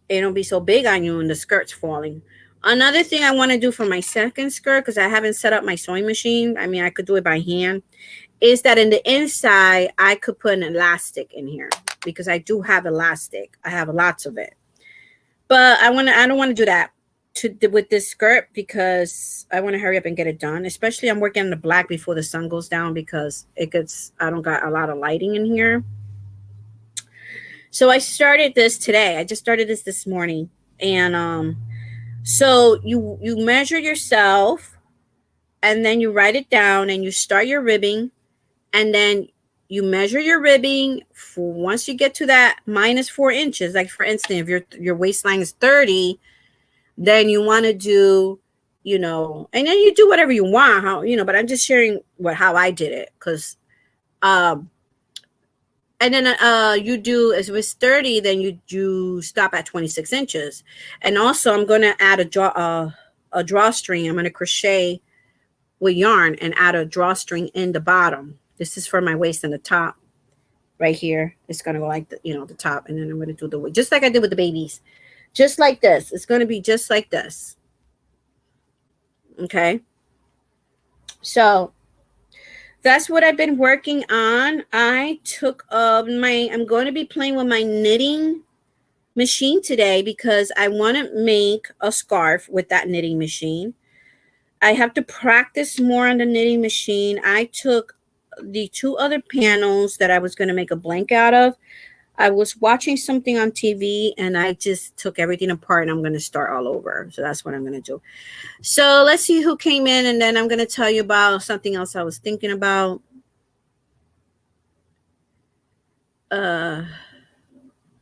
it don't be so big on you and the skirt's falling. Another thing I want to do for my second skirt, because I haven't set up my sewing machine, I mean, I could do it by hand, is that in the inside, I could put an elastic in here because I do have elastic. I have lots of it. But I don't want to do that with this skirt because I want to hurry up and get it done. Especially I'm working on the black before the sun goes down because I don't got a lot of lighting in here. So I started this today. I just started this morning. And so you measure yourself, and then you write it down, and you start your ribbing, and then you measure your ribbing for once you get to that minus 4 inches. Like for instance, if your waistline is 30, then you want to do, and then you do whatever you want, but I'm just sharing how I did it. Because and then you do, as it was 30, then you stop at 26 inches. And also I'm going to add a drawstring. I'm going to crochet with yarn and add a drawstring in the bottom. This is for my waist and the top right here. It's going to go like the top, and then I'm going to do just like I did with the babies. Just like this. It's going to be just like this. Okay. So that's what I've been working on. I took I'm going to be playing with my knitting machine today because I want to make a scarf with that knitting machine. I have to practice more on the knitting machine. I took the 2 other panels that I was going to make a blanket out of. I was watching something on TV and I just took everything apart, and I'm going to start all over. So that's what I'm going to do. So let's see who came in, and then I'm going to tell you about something else I was thinking about. Let's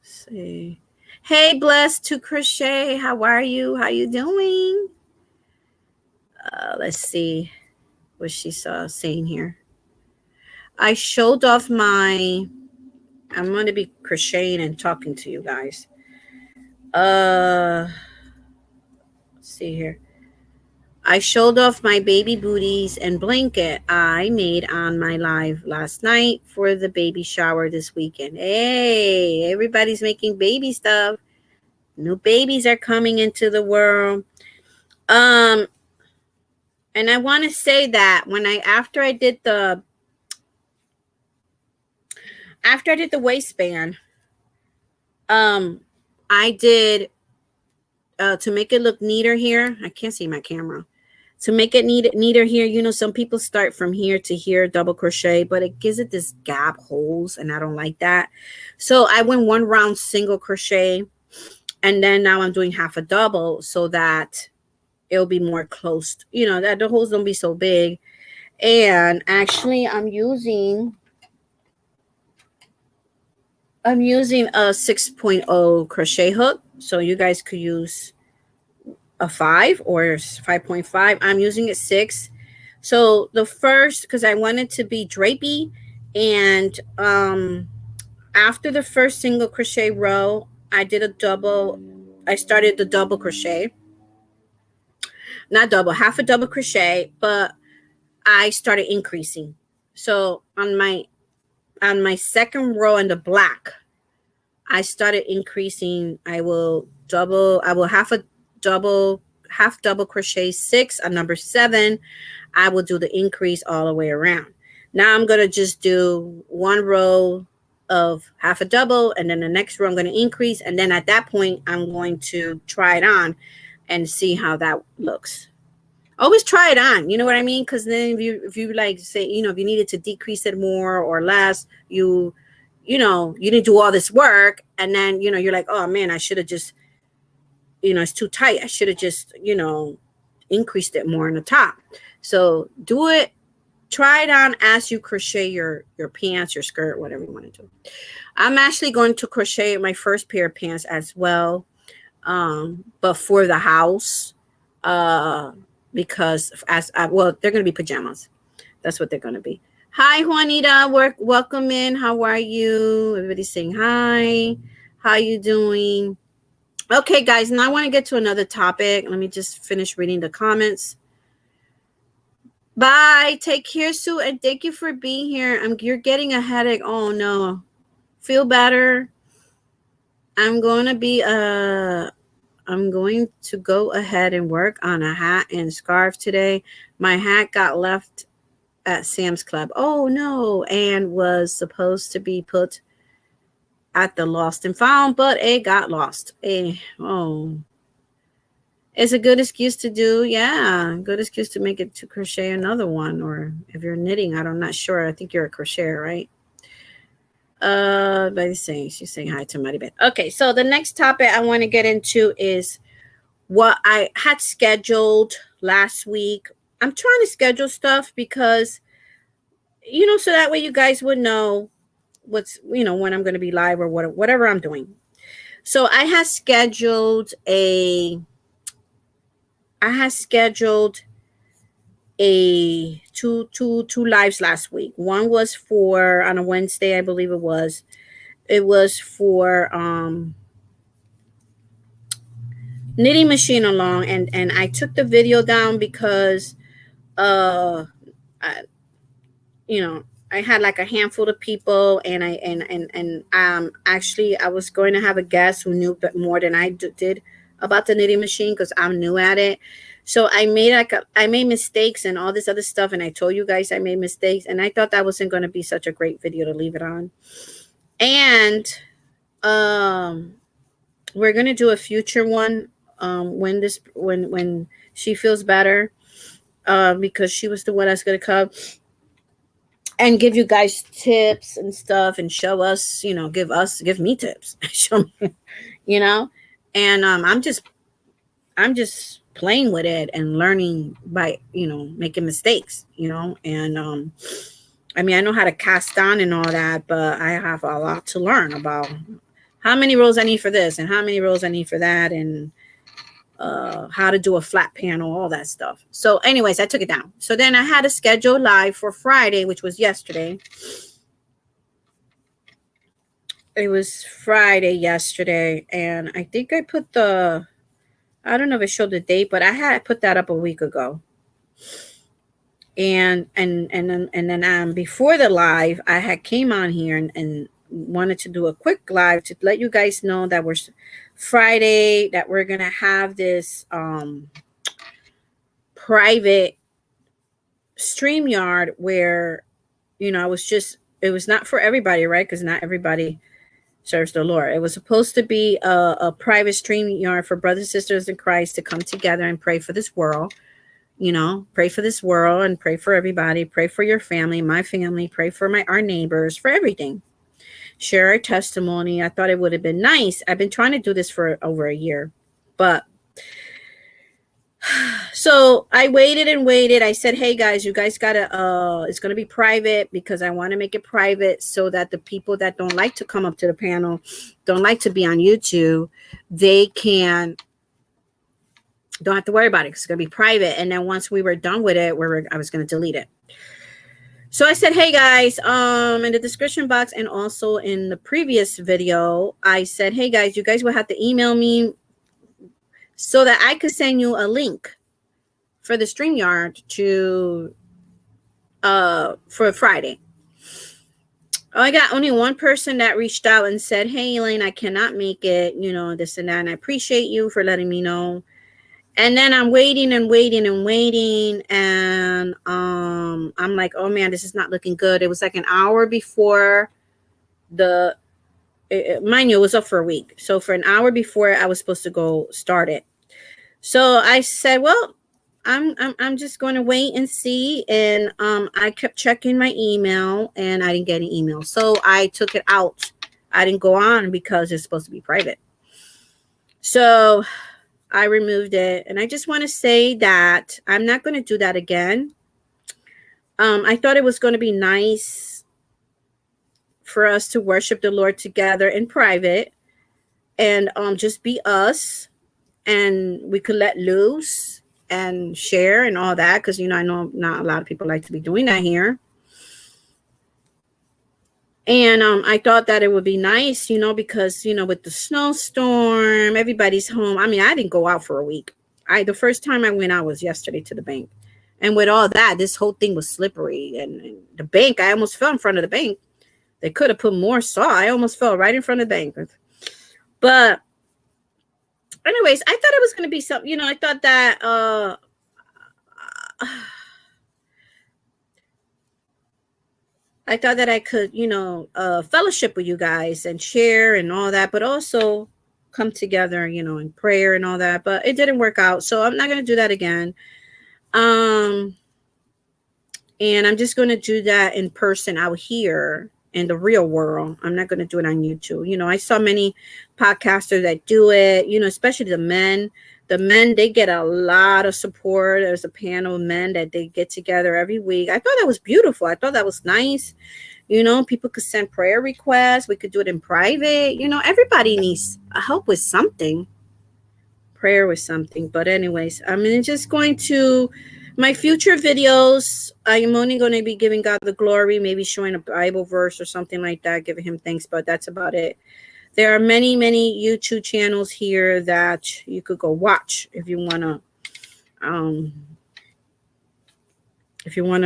see. Hey, Blessed to Crochet. How are you? How you doing? Let's see what she's saying here. I showed off I'm going to be crocheting and talking to you guys. Let's see here. I showed off my baby booties and blanket I made on my live last night for the baby shower this weekend. Hey, everybody's making baby stuff. New babies are coming into the world. And I want to say that after I did the waistband, um, I did to make it look neater here. I can't see my camera. To make it neater here, you know, some people start from here to here, double crochet, but it gives it this gap holes, and I don't like that. So I went one round single crochet, and then now I'm doing half a double so that it'll be more closed, you know, that the holes don't be so big. And actually I'm using a 6.0 crochet hook, so you guys could use a 5 or 5.5. I'm using it 6. So the first, because I wanted to be drapey, and after the first single crochet row, I started the double crochet, not double, half a double crochet, but I started increasing. So on my second row in the black, I started increasing. I will half double crochet 6 on number 7. I will do the increase all the way around. Now I'm going to just do one row of half a double, and then the next row I'm going to increase, and then at that point I'm going to try it on and see how that looks. Always try it on, you know what I mean? Because then if you like say, you know, if you needed to decrease it more or less, you didn't do all this work, and then, you know, you're like, oh man, I should have just, you know, it's too tight. I should have just, you know, increased it more in the top. So do it, try it on as you crochet your pants, your skirt, whatever you want to do. I'm actually going to crochet my first pair of pants as well, but for the house, because they're going to be pajamas. That's what they're going to be. Hi, Juanita. Welcome in. How are you? Everybody's saying hi. How you doing? Okay, guys. Now I want to get to another topic. Let me just finish reading the comments. Bye. Take care, Sue, and thank you for being here. You're getting a headache. Oh no. Feel better. I'm going to go ahead and work on a hat and scarf today. My hat got left at Sam's Club. Oh no, and was supposed to be put at the lost and found, but it got lost. It's a good excuse to do. Yeah, good excuse to make it to crochet another one. Or if you're knitting, I'm not sure. I think you're a crocheter, right? She's saying hi to Mighty Beth. Okay, so the next topic I want to get into is what I had scheduled last week. I'm trying to schedule stuff because, you know, so that way you guys would know what's, you know, when I'm going to be live or whatever I'm doing. So I had scheduled two lives last week. One was for on a Wednesday, I believe it was. It was for knitting machine along, and I took the video down because I had like a handful of people, and actually I was going to have a guest who knew more than I did about the knitting machine because I'm new at it. So I made mistakes and all this other stuff, and I told you guys I made mistakes, and I thought that wasn't going to be such a great video to leave it on. And we're going to do a future one when she feels better, because she was the one that's going to come and give you guys tips and stuff and show us, you know, give me tips, show me, you know, and I'm just playing with it and learning by, you know, making mistakes, you know, and I mean, I know how to cast on and all that, but I have a lot to learn about how many rows I need for this and how many rows I need for that, and how to do a flat panel, all that stuff. So anyways, I took it down. So then I had a schedule live for Friday, which was yesterday. It was Friday yesterday, and I think I put the I don't know if it showed the date, but I had put that up a week ago. And then before the live, I had came on here and wanted to do a quick live to let you guys know that we're Friday, that we're gonna have this private StreamYard where, you know, it was not for everybody, right? Because not everybody serves the Lord. It was supposed to be a private StreamYard for brothers and sisters in Christ to come together and pray for this world. You know, pray for this world and pray for everybody. Pray for your family, my family. Pray for our neighbors, for everything. Share our testimony. I thought it would have been nice. I've been trying to do this for over a year, but so I waited and waited. I said, hey guys, you guys gotta it's gonna be private because I want to make it private so that the people that don't like to come up to the panel, don't like to be on YouTube, they don't have to worry about it. It's gonna be private. And then once we were done with it, I was gonna delete it. So I said, hey guys, in the description box and also in the previous video, I said, hey guys, you guys will have to email me so that I could send you a link for the StreamYard for Friday. I got only one person that reached out and said, hey Elaine, I cannot make it, you know, this and that, and I appreciate you for letting me know. And then I'm waiting and waiting and waiting, and I'm like, oh man, this is not looking good. It was like an hour before mind you, it was up for a week. So for an hour before I was supposed to go start it. So I said, well, I'm just going to wait and see. And I kept checking my email and I didn't get an email. So I took it out. I didn't go on because it's supposed to be private. So I removed it. And I just want to say that I'm not going to do that again. I thought it was going to be nice for us to worship the Lord together in private and just be us, and we could let loose and share and all that, because you know I know not a lot of people like to be doing that here. And I thought that it would be nice, you know, because, you know, with the snowstorm, everybody's home. I mean, I didn't go out for a week. The first time I went out was yesterday to the bank. And with all that, this whole thing was slippery. And the bank, I almost fell in front of the bank. They could have put more salt. I almost fell right in front of the bank. But anyways, I thought it was going to be something, you know, I thought that I could, you know, fellowship with you guys and share and all that, but also come together, you know, in prayer and all that. But it didn't work out. So I'm not going to do that again. And I'm just going to do that in person out here in the real world. I'm not going to do it on YouTube. You know, I saw many podcasters that do it, you know, especially the men. The men, they get a lot of support. There's a panel of men that they get together every week. I thought that was beautiful. I thought that was nice. You know, people could send prayer requests. We could do it in private. You know, everybody needs help with something. Prayer with something. But anyways, I'm just going to, my future videos, I am only going to be giving God the glory, maybe showing a Bible verse or something like that, giving him thanks, but that's about it. There are many, many YouTube channels here that you could go watch if you want to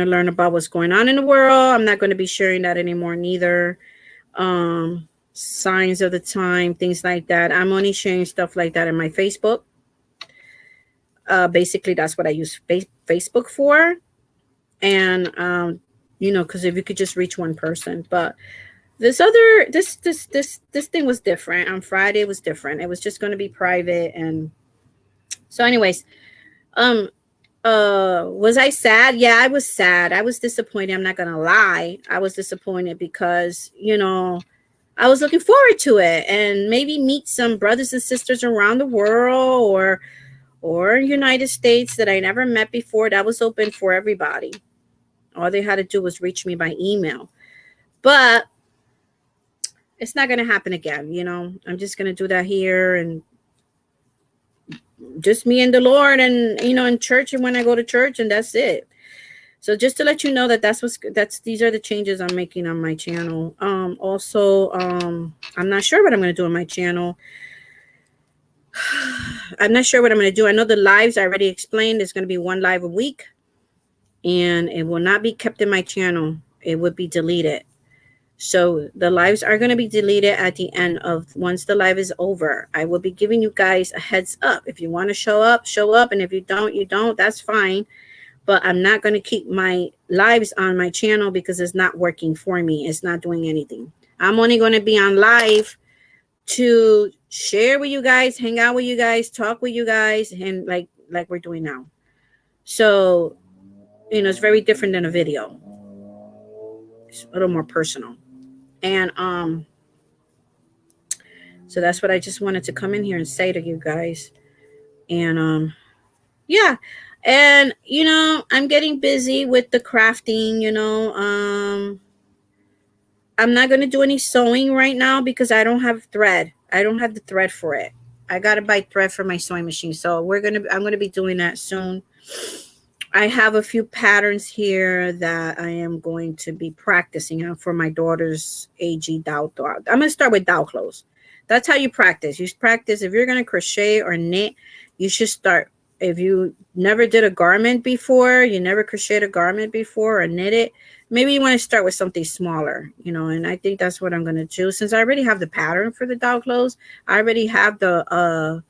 learn about what's going on in the world. I'm not going to be sharing that anymore neither. Signs of the time, things like that. I'm only sharing stuff like that in my Facebook. Basically, that's what I use Facebook for. And, you know, because if you could just reach one person. But this thing was different. On Friday, it was different. It was just going to be private. And so anyways, was I sad? Yeah, I was sad. I was disappointed. I'm not going to lie. I was disappointed because, you know, I was looking forward to it and maybe meet some brothers and sisters around the world or United States that I never met before. That was open for everybody. All they had to do was reach me by email. But it's not going to happen again. You know, I'm just going to do that here and just me and the Lord and, you know, in church and when I go to church, and that's it. So just to let you know that these are the changes I'm making on my channel. Also, I'm not sure what I'm going to do on my channel. I'm not sure what I'm going to do. I know the lives I already explained. There's going to be one live a week, and it will not be kept in my channel. It would be deleted. So the lives are going to be deleted at the end of once the live is over. I will be giving you guys a heads up. If you want to show up, show up. And if you don't, you don't. That's fine. But I'm not going to keep my lives on my channel because it's not working for me. It's not doing anything. I'm only going to be on live to share with you guys, hang out with you guys, talk with you guys, and like we're doing now. So, you know, it's very different than a video. It's a little more personal. And so that's what I just wanted to come in here and say to you guys. And yeah. And you know, I'm getting busy with the crafting, you know. I'm not going to do any sewing right now because I don't have thread. I don't have the thread for it. I got to buy thread for my sewing machine. So I'm going to be doing that soon. I have a few patterns here that I am going to be practicing on for my daughter's AG doll. I'm going to start with doll clothes. That's how you practice. You practice. If you're going to crochet or knit, you should start. If you never did a garment before, you never crocheted a garment before or knit it, maybe you want to start with something smaller, you know, and I think that's what I'm going to do. Since I already have the pattern for the doll clothes, I already have the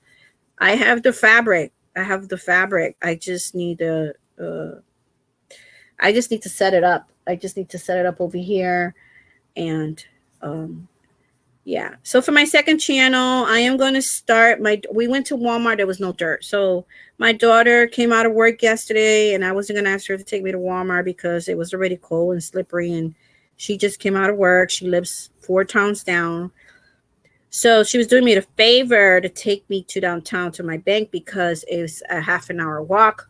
fabric. I have the fabric. I just need to set it up. I just need to set it up over here. And yeah. So for my second channel, I am going to start we went to Walmart. There was no dirt. So my daughter came out of work yesterday and I wasn't going to ask her to take me to Walmart because it was already cold and slippery. And she just came out of work. She lives 4 towns down. So she was doing me the favor to take me to downtown to my bank because it was a half an hour walk.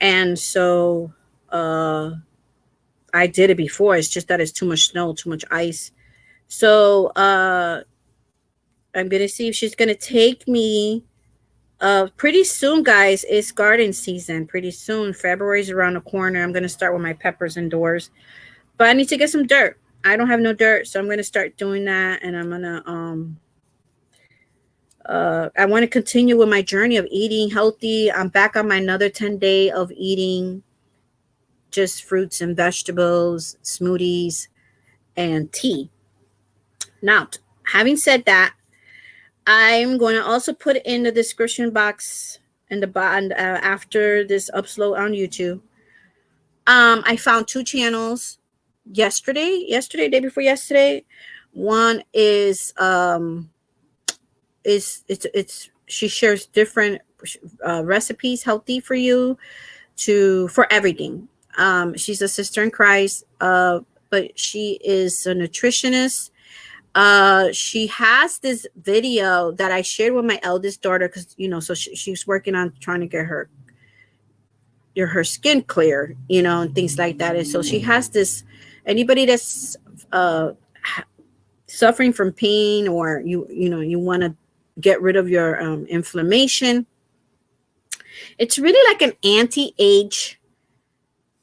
And so I did it before. It's just that it's too much snow, too much ice. So I'm going to see if she's going to take me pretty soon, guys. It's garden season pretty soon. February's around the corner. I'm going to start with my peppers indoors. But I need to get some dirt. I don't have no dirt, so I'm going to start doing that. And I'm going to I want to continue with my journey of eating healthy. I'm back on my another 10-day of eating just fruits and vegetables, smoothies, and tea. Now, having said that, I'm going to also put in the description box in the bottom after this upload on YouTube. I found 2 channels yesterday, day before yesterday. One is she shares different recipes, healthy for you, for everything. She's a sister in Christ, but she is a nutritionist. She has this video that I shared with my eldest daughter because, you know, so she's working on trying to get her skin clear, you know, and things like that. And so she has this, anybody that's suffering from pain, or you want to get rid of your inflammation. It's really like an anti-age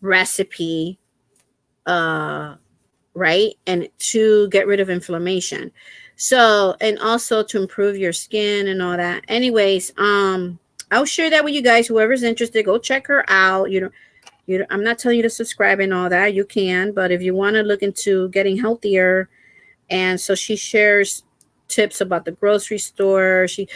recipe, right? And to get rid of inflammation. So, and also to improve your skin and all that. Anyways, I'll share that with you guys. Whoever's interested, go check her out. I'm not telling you to subscribe and all that. You can, but if you want to look into getting healthier, and so she shares tips about the grocery store. She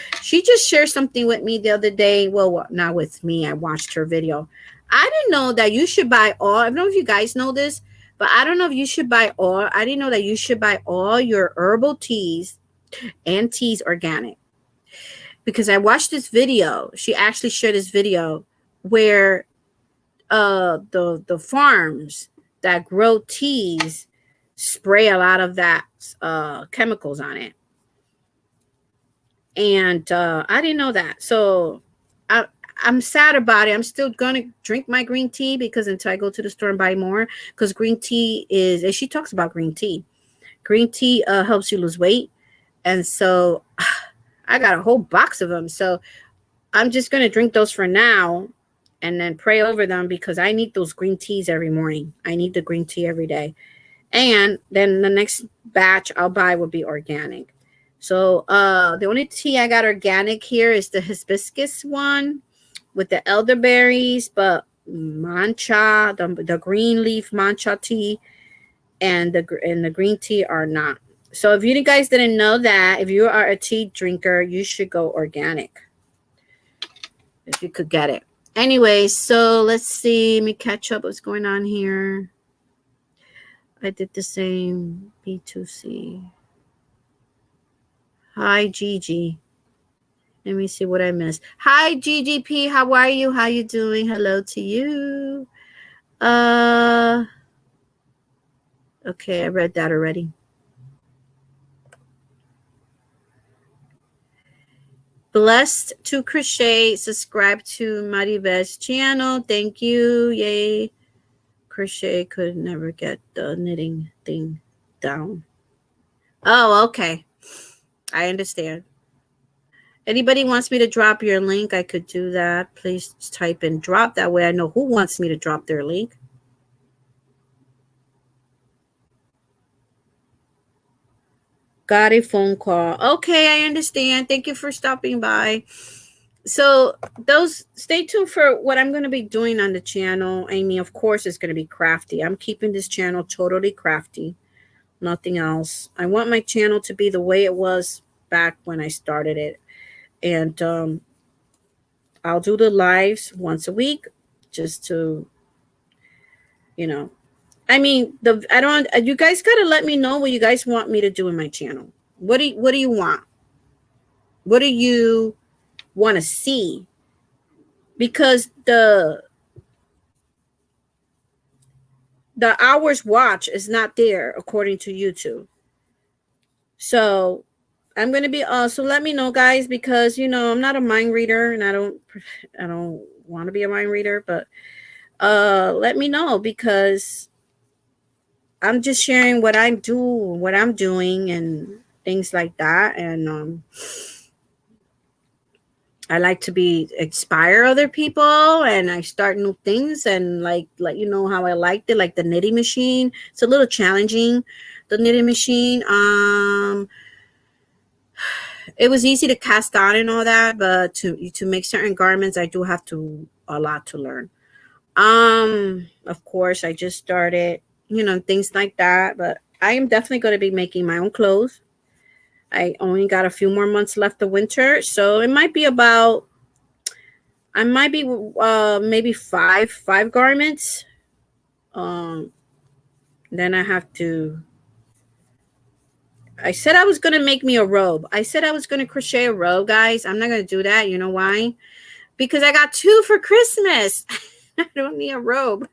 just shared something with me the other day. Well, not with me. I watched her video. I didn't know that you should buy all. I don't know if you guys know this, but I don't know if you should buy all. I didn't know that you should buy all your herbal teas and teas organic. Because I watched this video. She actually shared this video where the farms that grow teas spray a lot of that chemicals on it. And I didn't know that. So I'm sad about it. I'm still going to drink my green tea because until I go to the store and buy more, because green tea is, and she talks about green tea. Green tea helps you lose weight. And so I got a whole box of them. So I'm just going to drink those for now and then pray over them because I need those green teas every morning. I need the green tea every day. And then the next batch I'll buy will be organic. So the only tea I got organic here is the hibiscus one with the elderberries, but matcha, the green leaf matcha tea and the green tea are not. So if you guys didn't know that, if you are a tea drinker, you should go organic if you could get it. Anyway, so let's see. Let me catch up what's going on here. I did the same B2C. Hi, Gigi. Let me see what I missed. Hi, GGP. How are you? How you doing? Hello to you. Okay, I read that already. Blessed to crochet. Subscribe to Maribel's channel. Thank you. Yay. Crochet could never get the knitting thing down. Oh, okay. I understand. Anybody wants me to drop your link, I could do that. Please type in drop. That way I know who wants me to drop their link. Got a phone call. Okay, I understand. Thank you for stopping by. So those, stay tuned for what I'm going to be doing on the channel. I mean, of course, it's going to be crafty. I'm keeping this channel totally crafty. Nothing else. I want my channel to be the way it was back when I started it. And I'll do the lives once a week just to, you know, I mean, I don't, you guys got to let me know what you guys want me to do in my channel. What do you want? What do you want to see? Because the hours watch is not there according to YouTube. So I'm going to be so let me know, guys, because I'm not a mind reader and I don't want to be a mind reader, but let me know, because I'm just sharing what I'm doing and things like that. And I like to inspire other people, and I start new things, and like let you know how I liked it, like the knitting machine. It's a little challenging, the knitting machine. It was easy to cast on and all that, but to make certain garments, I do have a lot to learn. Of course, I just started, things like that, but I am definitely going to be making my own clothes. I only got a few more months left of winter, so it might be about, I might be maybe five garments. Then I said I was going to make me a robe. I said I was going to crochet a robe, guys. I'm not going to do that. You know why? Because I got 2 for Christmas. I don't need a robe.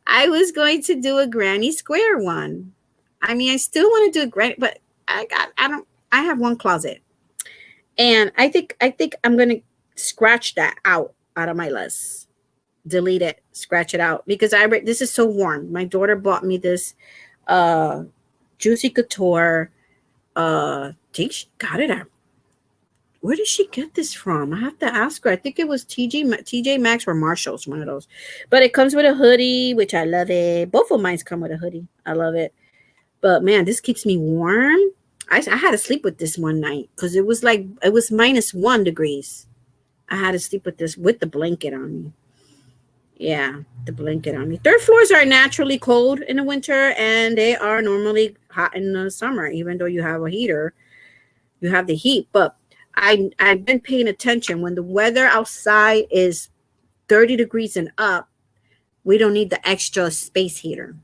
I was going to do a granny square one. I mean, I still want to do a granny, but I have one closet. And I think I'm going to scratch that out of my list. Delete it, scratch it out, because this is so warm. My daughter bought me this Juicy Couture. I think she got it at, where did she get this from? I have to ask her. I think it was TJ Maxx or Marshalls, one of those. But it comes with a hoodie, which I love it. Both of mine come with a hoodie. I love it. But man, this keeps me warm. I had to sleep with this one night because it was -1 degrees. I had to sleep with this with the blanket on me. Yeah, the blanket on me. Third floors are naturally cold in the winter, and they are normally hot in the summer, even though you have a heater. You have the heat, but I've been paying attention. When the weather outside is 30 degrees and up, we don't need the extra space heater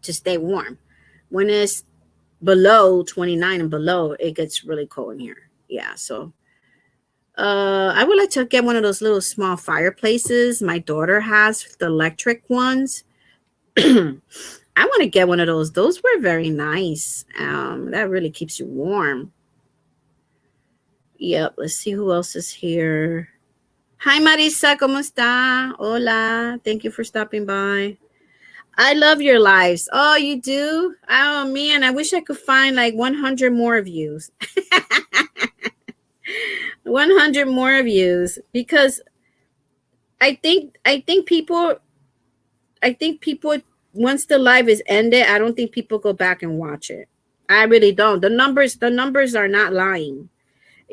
to stay warm. When it's below 29 and below, it gets really cold in here. Yeah, so I would like to get one of those little small fireplaces. My daughter has the electric ones. I want to get one of those. Those were very nice. That really keeps you warm. Yep, let's see who else is here. Hi, Marisa, ¿cómo está? Hola, thank you for stopping by. I love your lives. Oh, you do? Oh, man, I wish I could find like 100 more views. 100 more views, because I think people, once the live is ended, I don't think people go back and watch it. I really don't. The numbers are not lying.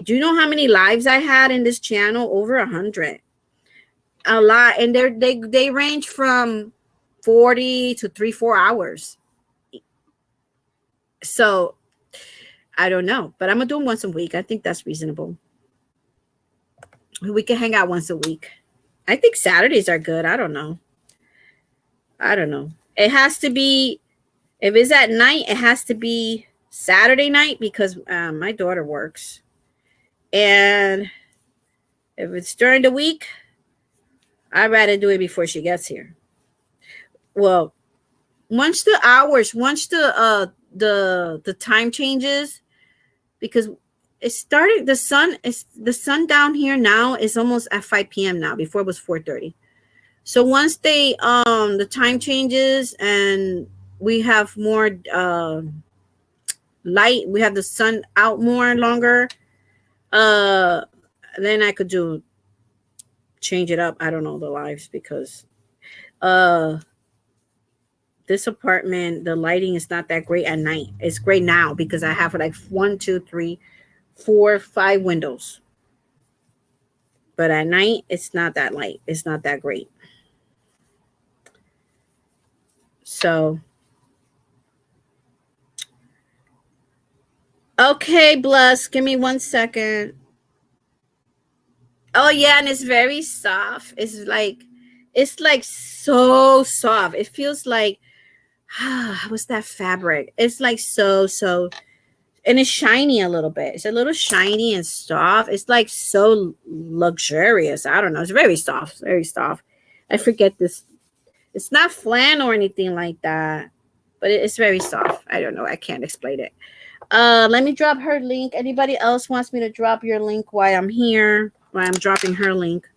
Do you know how many lives I had in this channel? Over 100. A lot. And they range from 40 to 3-4 hours. So I don't know. But I'm gonna do them once a week. I think that's reasonable. We can hang out once a week. I think Saturdays are good. I don't know. It has to be, if it's at night, it has to be Saturday night because my daughter works. And if it's during the week, I'd rather do it before she gets here. Well, once the time changes, because the sun down here now is almost at 5 p.m. now. Before it was 4:30. So once the time changes and we have more light, we have the sun out more longer, then I could change it up. I don't know the lives because this apartment, the lighting is not that great at night. It's great now because I have like 1, 2, 3, 4, 5 windows. But at night, it's not that light. It's not that great. So, okay, Bless, give me 1 second. Oh yeah, and it's very soft. It's like so soft. It feels like what's that fabric? It's like so, and it's shiny a little bit. It's a little shiny and soft. It's like so luxurious. I don't know. It's very soft, very soft. I forget this. It's not flannel or anything like that, but it's very soft. I don't know. I can't explain it. Let me drop her link. Anybody else wants me to drop your link while I'm here? While I'm dropping her link.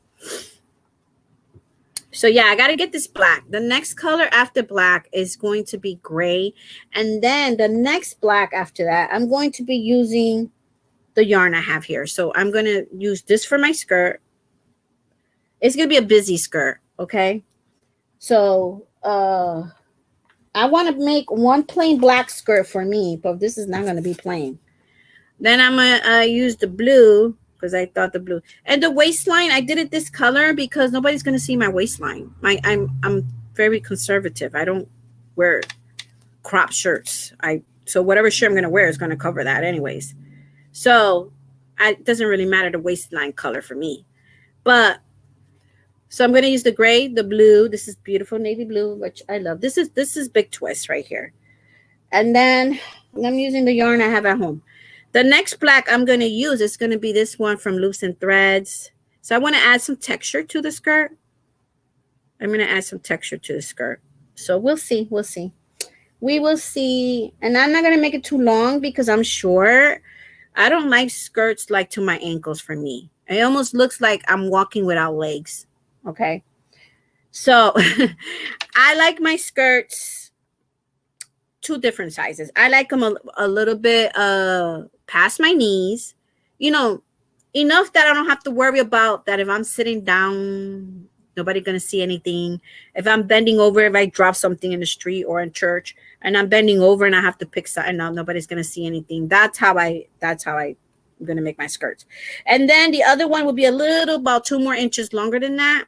So yeah, I got to get this black. The next color after black is going to be gray. And then the next black after that, I'm going to be using the yarn I have here. So I'm going to use this for my skirt. It's going to be a busy skirt, okay? So I want to make one plain black skirt for me, but this is not going to be plain. Then I'm going to use the blue because I thought the blue. And the waistline, I did it this color because nobody's going to see my waistline. I'm very conservative. I don't wear crop shirts. So whatever shirt I'm going to wear is going to cover that anyways. So it doesn't really matter the waistline color for me. But so I'm going to use the gray, the blue. This is beautiful navy blue, which I love. This is Big Twist right here. And then I'm using the yarn I have at home. The next black I'm going to use is going to be this one from Loops and Threads. So I want to add some texture to the skirt. I'm going to add some texture to the skirt. So we'll see. We'll see. We will see. And I'm not going to make it too long because I'm short. I don't like skirts like to my ankles for me. It almost looks like I'm walking without legs. Okay. So I like my skirts 2 different sizes. I like them a little bit past my knees, enough that I don't have to worry about that if I'm sitting down, nobody gonna see anything. If I'm bending over, if I drop something in the street or in church and I'm bending over and I have to pick something up, nobody's gonna see anything. That's how I'm gonna make my skirts. And then the other one will be about 2 more inches longer than that.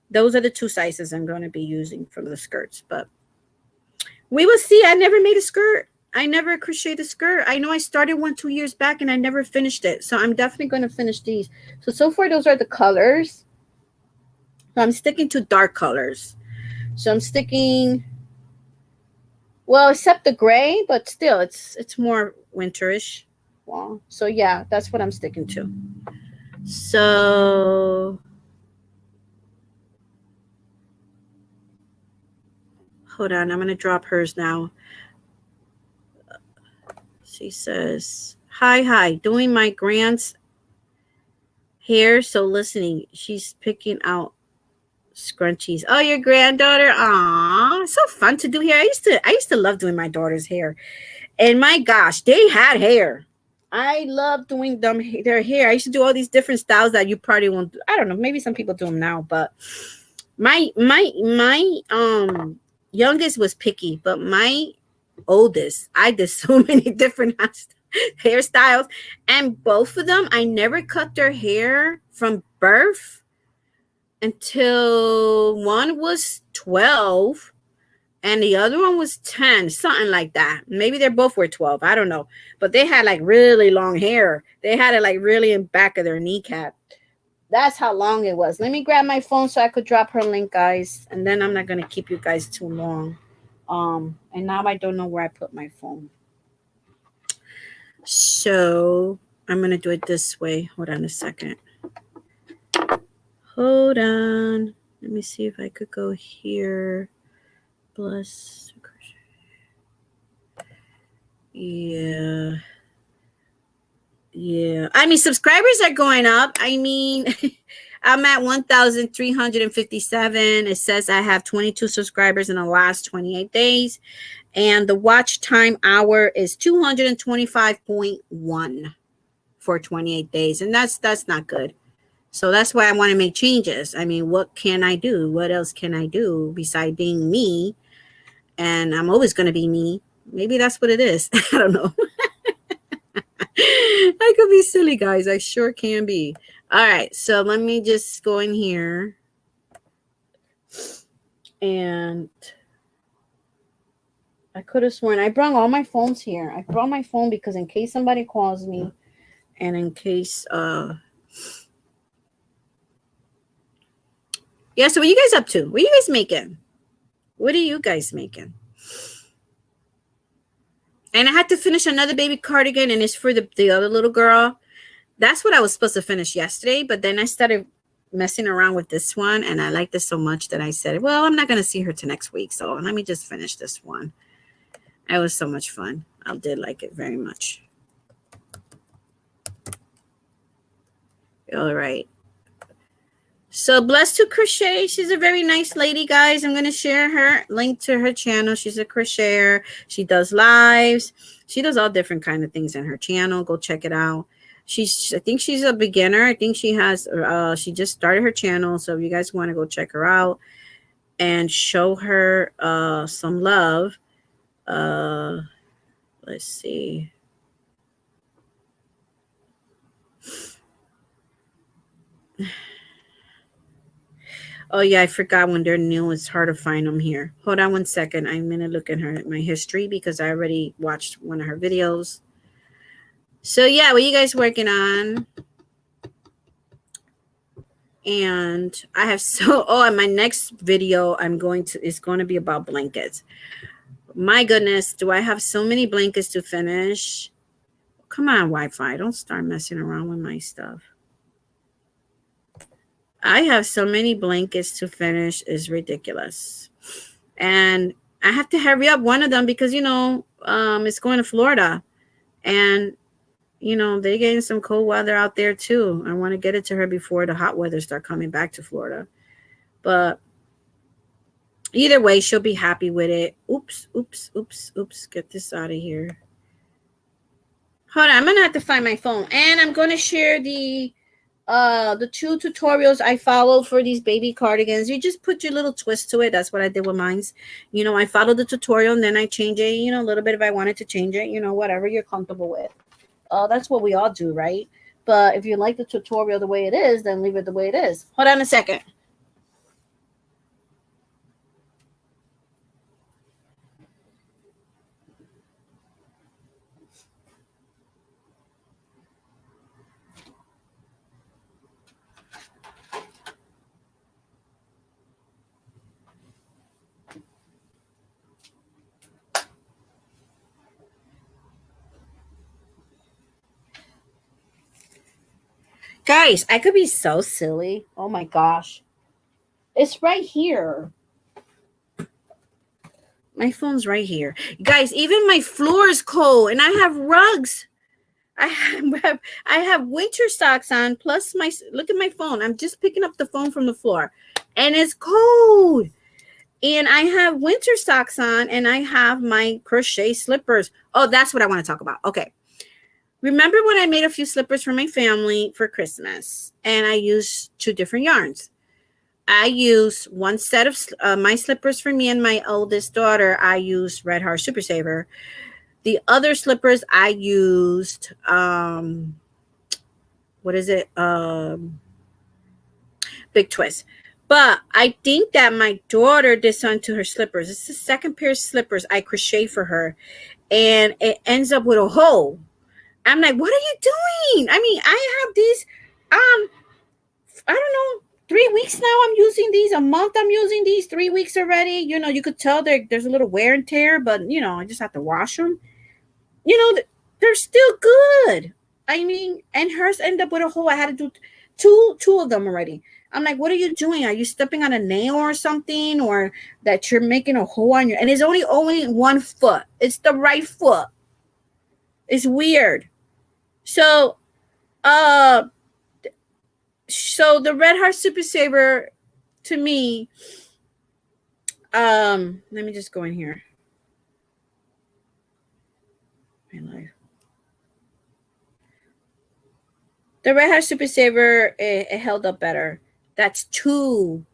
Those are the 2 sizes I'm going to be using for the skirts, but we will see. I never made a skirt. I never crocheted a skirt. I know I started one 2 years back and I never finished it. So I'm definitely going to finish these. So far, those are the colors. So I'm sticking to dark colors. So I'm sticking, well, except the gray, but still it's more winterish. Well, so yeah, that's what I'm sticking to. So hold on, I'm going to drop hers now. She says, hi, doing my grand's hair, so listening. She's picking out scrunchies. Oh, your granddaughter? Aw, so fun to do hair. I used to love doing my daughter's hair. And my gosh, they had hair. I love doing their hair. I used to do all these different styles that you probably won't do. I don't know, maybe some people do them now, but my youngest was picky, but my oldest. I did so many different hairstyles, and both of them, I never cut their hair from birth until one was 12 and the other one was 10, something like that. Maybe they both were 12. I don't know. But they had like really long hair. They had it like really in back of their kneecap. That's how long it was. Let me grab my phone so I could drop her link, guys. And then I'm not going to keep you guys too long. And now I don't know where I put my phone. So I'm going to do it this way. Hold on a second. Hold on. Let me see if I could go here. Plus. Yeah. I mean, subscribers are going up. I mean, I'm at 1,357. It says I have 22 subscribers in the last 28 days. And the watch time hour is 225.1 for 28 days. And that's not good. So that's why I want to make changes. I mean, what can I do? What else can I do besides being me? And I'm always going to be me. Maybe that's what it is. I don't know. I could be silly, guys. I sure can be. All right. So let me just go in here. And I could have sworn I brought all my phones here. I brought my phone because in case somebody calls me and in case yeah, so what are you guys up to? What are you guys making? What are you guys making? And I had to finish another baby cardigan, and it's for the other little girl. That's what I was supposed to finish yesterday, but then I started messing around with this one, and I liked this so much that I said, well, I'm not going to see her till next week, so let me just finish this one. It was so much fun. I did like it very much. All right. So Blessed to Crochet, she's a very nice lady, guys. I'm going to share her link to her channel. She's a crocheter. She does lives. She does all different kind of things in her channel. Go check it out. I think she's a beginner. I think she has, she just started her channel. So if you guys want to go check her out and show her some love. Let's see. Oh, yeah, I forgot when they're new. It's hard to find them here. Hold on one second. I'm going to look at my history because I already watched one of her videos. So, yeah, what are you guys working on? And I have and my next video is going to be about blankets. My goodness, do I have so many blankets to finish? Come on, Wi-Fi. Don't start messing around with my stuff. I have so many blankets to finish. It's ridiculous. And I have to hurry up one of them because, it's going to Florida. And, they're getting some cold weather out there too. I want to get it to her before the hot weather start coming back to Florida. But either way, she'll be happy with it. Oops. Get this out of here. Hold on. I'm going to have to find my phone. And I'm going to share the 2 tutorials I followed for these baby cardigans. You just put your little twist to it. That's what I did with mine's. I followed the tutorial and then I change it, a little bit if I wanted to change it, whatever you're comfortable with. That's what we all do, right? But if you like the tutorial the way it is, then leave it the way it is. Hold on a second. Guys, I could be so silly. Oh my gosh. It's right here. My phone's right here. Guys, even my floor is cold and I have rugs. I have winter socks on plus look at my phone. I'm just picking up the phone from the floor and it's cold. And I have winter socks on and I have my crochet slippers. Oh, that's what I want to talk about. Okay. Remember when I made a few slippers for my family for Christmas and I used 2 different yarns? I use one set of my slippers for me and my oldest daughter. I used Red Heart Super Saver. The other slippers I used, what is it? Big Twist. But I think that my daughter did something to her slippers. It's the second pair of slippers I crochet for her, and it ends up with a hole. I'm like, what are you doing? I mean, I have these, I don't know, 3 weeks now I'm using these. A month I'm using these. 3 weeks already. You know, you could tell there's a little wear and tear, but you know, I just have to wash them. You know, they're still good. I mean, and hers ended up with a hole. I had to do two of them already. I'm like, what are you doing? Are you stepping on a nail or something, or that you're making a hole on your? And it's only one foot. It's the right foot. It's weird. So, so the Red Heart Super Saver, to me, let me just go in here. My life. The Red Heart Super Saver, it held up better. That's two.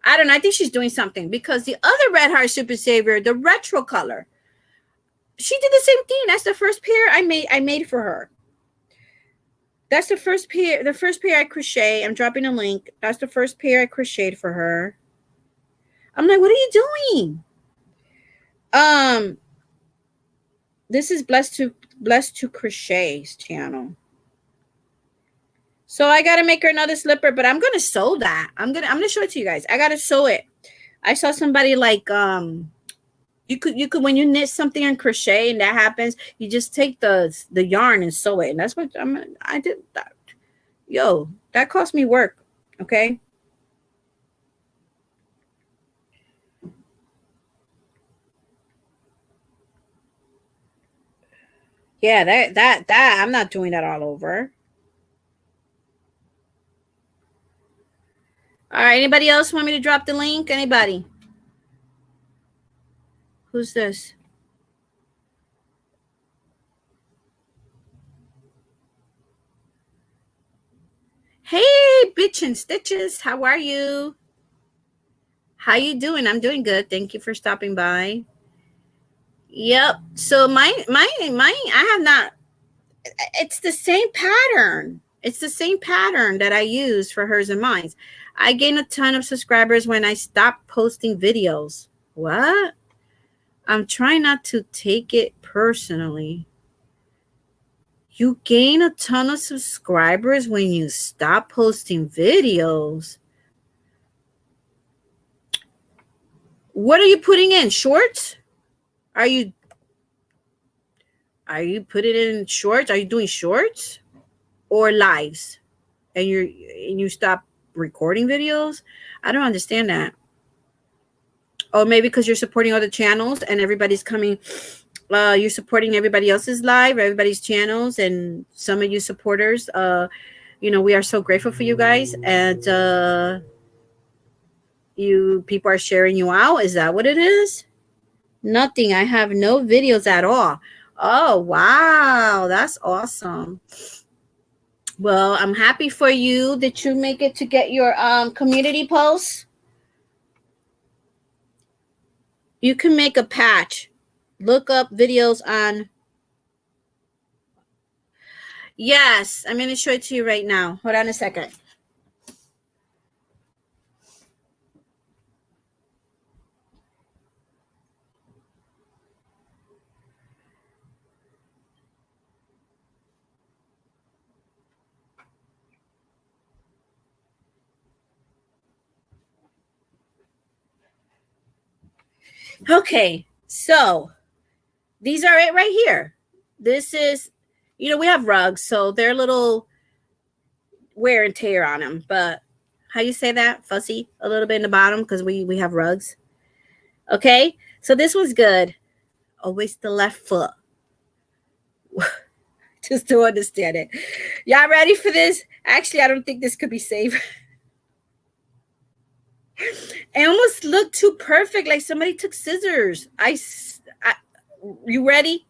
I don't know. I think she's doing something, because the other Red Heart Super Saver, the retro color, she did the same thing. That's the first pair I made for her. That's the first pair. The first pair I crochet. I'm dropping a link. That's the first pair I crocheted for her. I'm like, what are you doing? This is Blessed to Crochet's channel. So I gotta make her another slipper, but I'm gonna sew that. I'm gonna show it to you guys. I gotta sew it. I saw somebody like you could when you knit something and crochet and that happens, you just take the yarn and sew it. And that's what I did that. Yo, that cost me work. Okay. Yeah, that I'm not doing that all over. All right, anybody else want me to drop the link? Anybody? Who's this? Hey, bitch and stitches, how are you? How you doing? I'm doing good. Thank you for stopping by. Yep. So my I have not. It's the same pattern. It's the same pattern that I use for hers and mine. I gained a ton of subscribers when I stopped posting videos. What? I'm trying not to take it personally. You gain a ton of subscribers when you stop posting videos. What are you putting in? Shorts? Are you putting in shorts? Are you doing shorts or lives? And you stop recording videos? I don't understand that. Or maybe because you're supporting other channels and everybody's coming, you're supporting everybody else's live, everybody's channels, and some of you supporters, you know, we are so grateful for you guys, and you people are sharing you out. Is that what it is? Nothing. I have no videos at all. Oh, wow. That's awesome. Well, I'm happy for you that you make it to get your community posts. You can make a patch. Look up videos on. Yes, I'm going to show it to you right now. Hold on a second. Okay, so these are it right here. This is, you know, we have rugs, so they're a little wear and tear on them, but how you say that? Fussy a little bit in the bottom because we have rugs. Okay, so this one's good. Always the left foot. Just to understand it. Y'all ready for this? Actually, I don't think this could be saved. It almost looked too perfect, like somebody took scissors. You ready?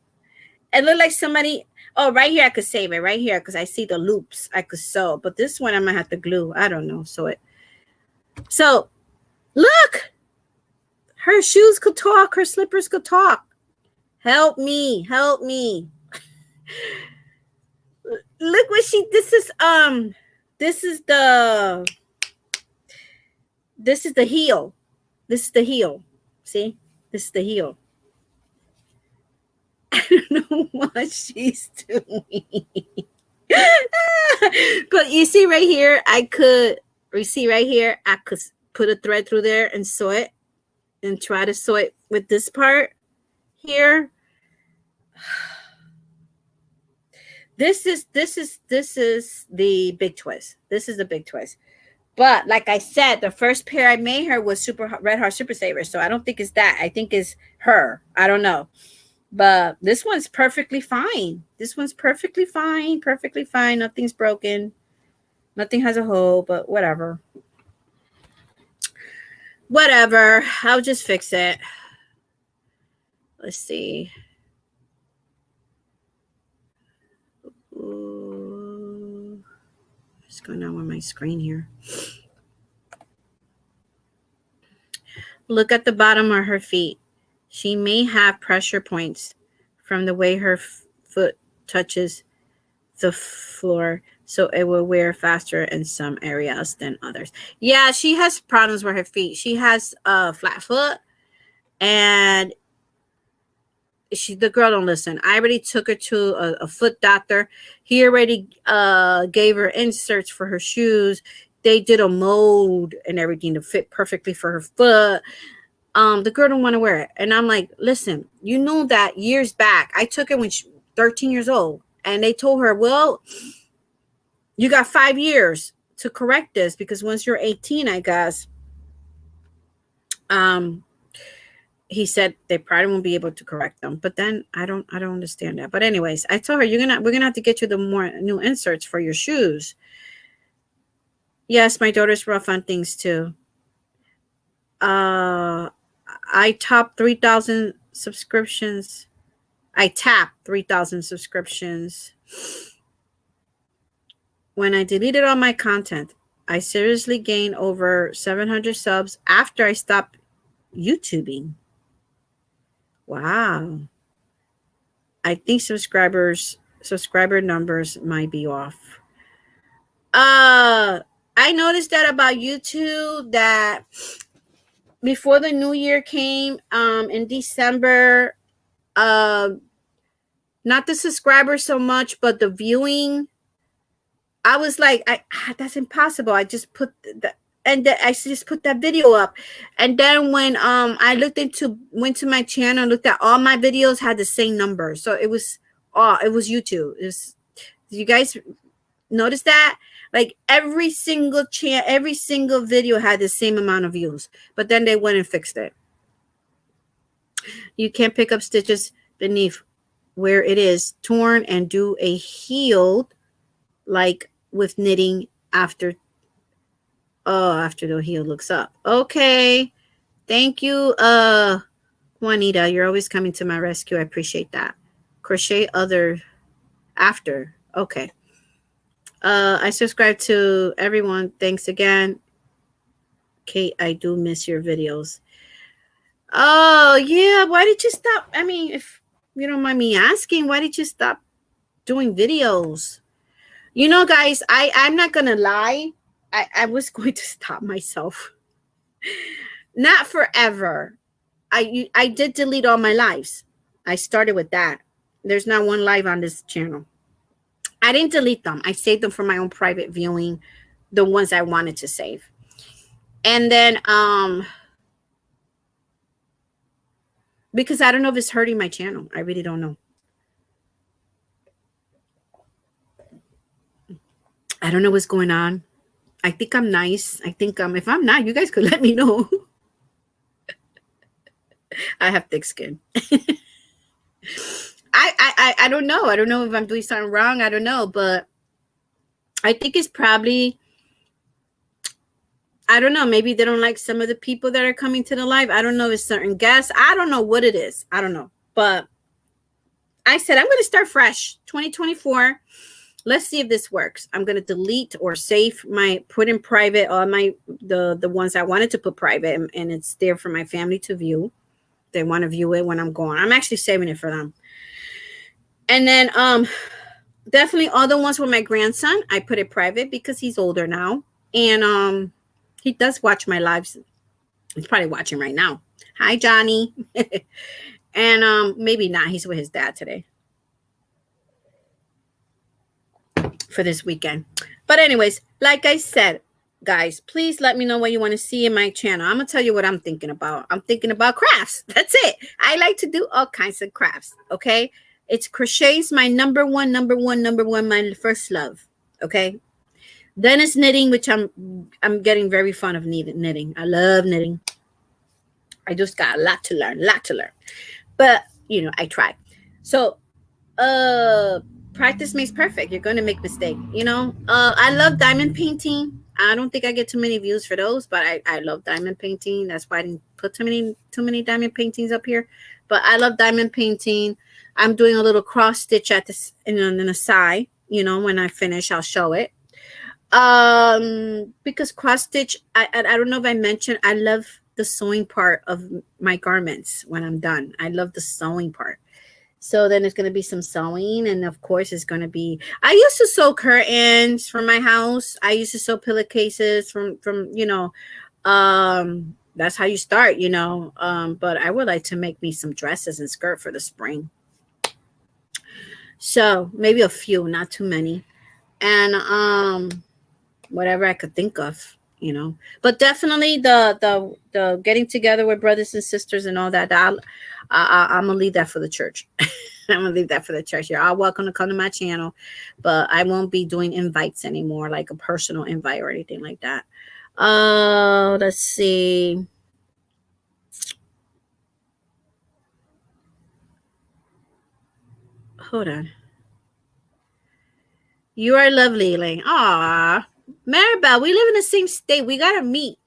It looked like somebody. Oh, right here I could save it. Right here because I see the loops I could sew. But this one I'm gonna have to glue. I don't know. So it. So look, her shoes could talk, her slippers could talk. Help me, help me. Look what this is this is the heel. This is the heel. See? This is the heel. I don't know what she's doing. But you see right here, I could put a thread through there and sew it and try to sew it with this part here. This is the big twist. This is the big twist. But like I said, the first pair I made her was Red Heart Super Saver. So I don't think it's that. I think it's her. I don't know. But this one's perfectly fine. This one's perfectly fine. Perfectly fine. Nothing's broken. Nothing has a hole, but whatever. Whatever. I'll just fix it. Let's see. Ooh. What's going on with my screen here? Look at the bottom of her feet. She may have pressure points from the way her foot touches the floor, so it will wear faster in some areas than others. Yeah, she has problems with her feet. She has a flat foot, and the girl don't listen. I already took her to a foot doctor. He already gave her inserts for her shoes. They did a mold and everything to fit perfectly for her foot. The girl don't want to wear it. And I'm like, listen, you know that years back, I took her when she was 13 years old. And they told her, well, you got 5 years to correct this, because once you're 18, I guess, he said they probably won't be able to correct them. But then I don't understand that. But anyways, I told her, we're gonna have to get you the more new inserts for your shoes. Yes, my daughter's rough on things too. I topped 3,000 subscriptions. I tapped 3,000 subscriptions. When I deleted all my content, I seriously gained over 700 subs after I stopped YouTubing. Wow. I think subscriber numbers might be off. I noticed that about YouTube, that before the new year came, in December, not the subscribers so much, but the viewing, I was like, that's impossible. I just put I just put that video up. And then when I went to my channel, looked at all my videos, had the same number. So it was YouTube. Did you guys notice that? Like every single video had the same amount of views, but then they went and fixed it. You can't pick up stitches beneath where it is torn and do a healed, like with knitting after the heel looks up. Okay. Thank you, Juanita. You're always coming to my rescue. I appreciate that. Crochet other after. Okay. I subscribe to everyone. Thanks again. Kate, I do miss your videos. Oh, yeah. Why did you stop? I mean, if you don't mind me asking, why did you stop doing videos? You know, guys, I'm not going to lie. I was going to stop myself. Not forever. I did delete all my lives. I started with that. There's not one live on this channel. I didn't delete them. I saved them for my own private viewing, the ones I wanted to save. And then, because I don't know if it's hurting my channel. I really don't know. I don't know what's going on. I think I'm nice. I think if I'm not, you guys could let me know. I have thick skin. I don't know. I don't know if I'm doing something wrong. I don't know, but I think it's probably, I don't know. Maybe they don't like some of the people that are coming to the live. I don't know if it's certain guests. I don't know what it is. I don't know. But I said I'm going to start fresh. 2024. let's see if this works. I'm going to delete or save put in private all the ones I wanted to put private, and it's there for my family to view. They want to view it when I'm gone. I'm actually saving it for them. And then definitely all the ones with my grandson, I put it private because he's older now. And he does watch my lives. He's probably watching right now. Hi, Johnny. And maybe not. He's with his dad today for this weekend. But anyways, like I said, guys, please let me know what you want to see in my channel. I'm going to tell you what I'm thinking about. I'm thinking about crafts. That's it. I like to do all kinds of crafts. Okay. It's crochet's my number one, my first love. Okay. Then it's knitting, which I'm getting very fond of knitting. I love knitting. I just got a lot to learn. But, you know, I try. So, practice makes perfect. You're going to make mistakes, you know. I love diamond painting. I don't think I get too many views for those, but I love diamond painting. That's why I didn't put too many diamond paintings up here. But I love diamond painting. I'm doing a little cross stitch at this in the side. You know, when I finish, I'll show it. Because cross stitch, I don't know if I mentioned, I love the sewing part of my garments when I'm done. I love the sewing part. So then there's going to be some sewing, and of course it's going to be, I used to sew curtains from my house. I used to sew pillowcases from you know, that's how you start, you know. But I would like to make me some dresses and skirt for the spring. So maybe a few, not too many. And whatever I could think of, you know. But definitely the getting together with brothers and sisters and all that, I'm gonna leave that for the church. I'm gonna leave that for the church. You're all welcome to come to my channel, but I won't be doing invites anymore, like a personal invite or anything like that. Let's see. Hold on. You are lovely, Elaine. Aw, Maribel, we live in the same state. We gotta meet.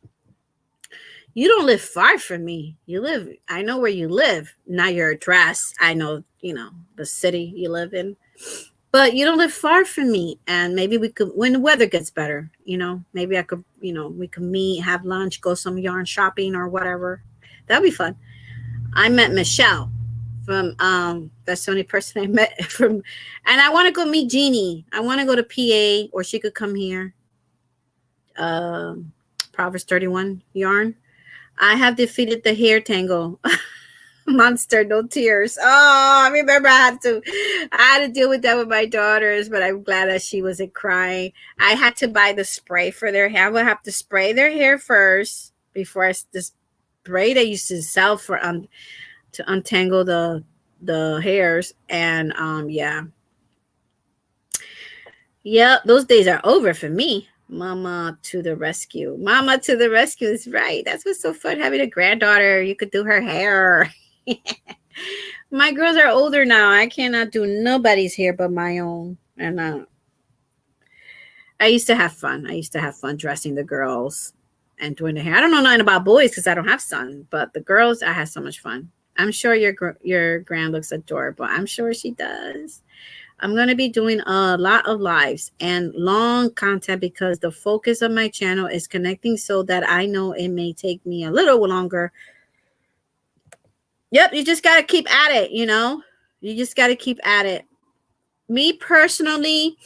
You don't live far from me. I know where you live, not your address. I know, you know, the city you live in, but you don't live far from me. And maybe we could, when the weather gets better, you know, maybe I could, you know, we could meet, have lunch, go some yarn shopping or whatever. That'd be fun. I met Michelle from, that's the only person I met from, and I want to go meet Jeannie. I want to go to PA, or she could come here. Proverbs 31 yarn. I have defeated the hair tangle monster. No tears. Oh, I remember I had to deal with that with my daughters, but I'm glad that she wasn't crying. I had to buy the spray for their hair. I would have to spray their hair first before the spray they used to sell for to untangle the hairs. And yeah, those days are over for me. Mama to the rescue. Mama to the rescue is right. That's what's so fun, having a granddaughter. You could do her hair. My girls are older now. I cannot do nobody's hair but my own. And I used to have fun. I used to have fun dressing the girls and doing the hair. I don't know nothing about boys because I don't have sons, but the girls, I had so much fun. I'm sure your grand looks adorable. I'm sure she does. I'm going to be doing a lot of lives and long content because the focus of my channel is connecting, so that I know it may take me a little longer. Yep, you just got to keep at it, you know. You just got to keep at it. Me personally,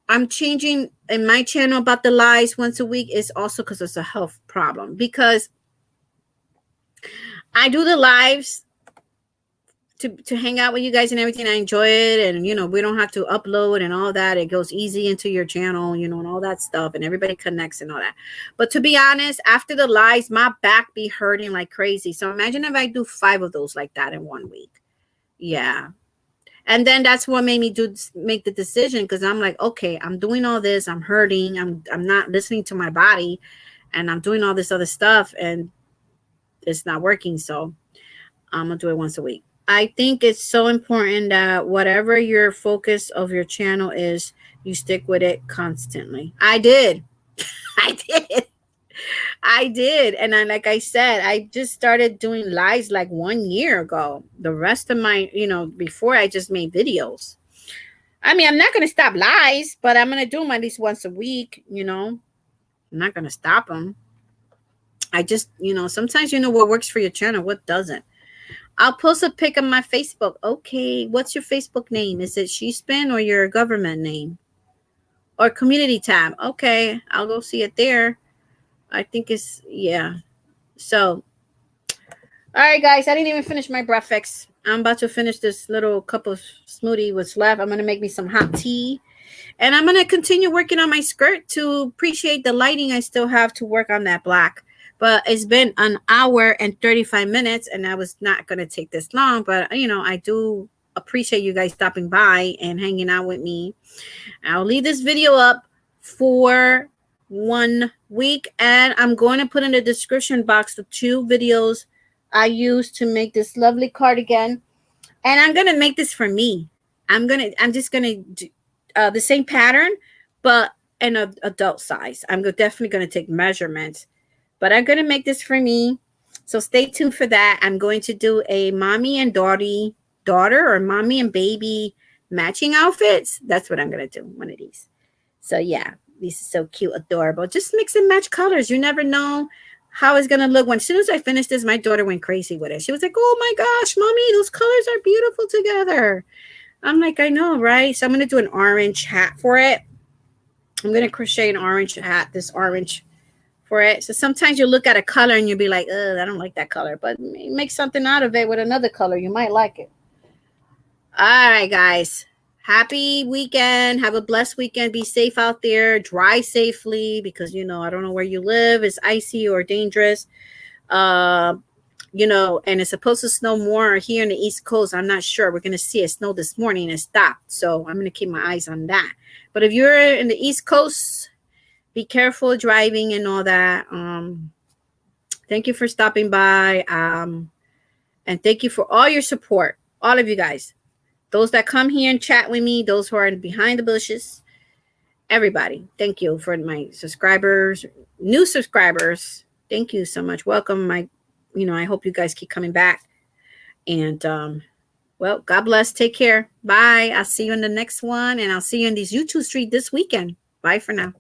I'm changing in my channel about the lives once a week is also because it's a health problem. Because I do the lives to hang out with you guys and everything. I enjoy it, and you know, we don't have to upload and all that. It goes easy into your channel, you know, and all that stuff, and everybody connects and all that. But to be honest, after the lives, my back be hurting like crazy. So imagine if I do 5 of those like that in 1 week. Yeah. And then that's what made me make the decision, because I'm like, okay, I'm doing all this, I'm hurting, I'm not listening to my body, and I'm doing all this other stuff, and it's not working. So I'm gonna do it once a week. I think it's so important that whatever your focus of your channel is, you stick with it constantly. I did. I did. And like I said, I just started doing lives like 1 year ago. The rest of my, you know, before I just made videos. I mean, I'm not going to stop lies, but I'm going to do them at least once a week, you know. I'm not going to stop them. I just, you know, sometimes you know what works for your channel, what doesn't. I'll post a pic on my Facebook. Okay, what's your Facebook name? Is it She Spin or your government name? Or community tab? Okay, I'll go see it there. I think it's, yeah. So, all right, guys, I didn't even finish my breakfast. I'm about to finish this little cup of smoothie what's left. I'm going to make me some hot tea. And I'm going to continue working on my skirt to appreciate the lighting I still have to work on that black. But it's been an hour and 35 minutes, and I was not going to take this long. But, you know, I do appreciate you guys stopping by and hanging out with me. I'll leave this video up for 1 week, and I'm going to put in the description box the 2 videos I used to make this lovely cardigan. And I'm going to make this for me. I'm just going to do the same pattern, but in an adult size. I'm definitely going to take measurements, but I'm going to make this for me. So stay tuned for that. I'm going to do a mommy and daughter or mommy and baby matching outfits. That's what I'm going to do, one of these. So yeah, these are so cute, adorable. Just mix and match colors. You never know how it's going to look. As soon as I finished this, my daughter went crazy with it. She was like, oh my gosh, mommy, those colors are beautiful together. I'm like, I know, right? So I'm going to do an orange hat for it. I'm going to crochet an orange hat, this orange for it. So sometimes you look at a color and you'll be like, I don't like that color. But make something out of it with another color. You might like it. All right, guys. Happy weekend. Have a blessed weekend. Be safe out there. Drive safely because, you know, I don't know where you live. It's icy or dangerous. You know, and it's supposed to snow more here in the East Coast. I'm not sure. We're going to see it snow this morning and it stopped. So I'm going to keep my eyes on that. But if you're in the East Coast, be careful driving and all that. Thank you for stopping by. And thank you for all your support. All of you guys. Those that come here and chat with me. Those who are behind the bushes. Everybody. Thank you for my subscribers. New subscribers. Thank you so much. Welcome, I hope you guys keep coming back. And, well, God bless. Take care. Bye. I'll see you in the next one. And I'll see you in these YouTube street this weekend. Bye for now.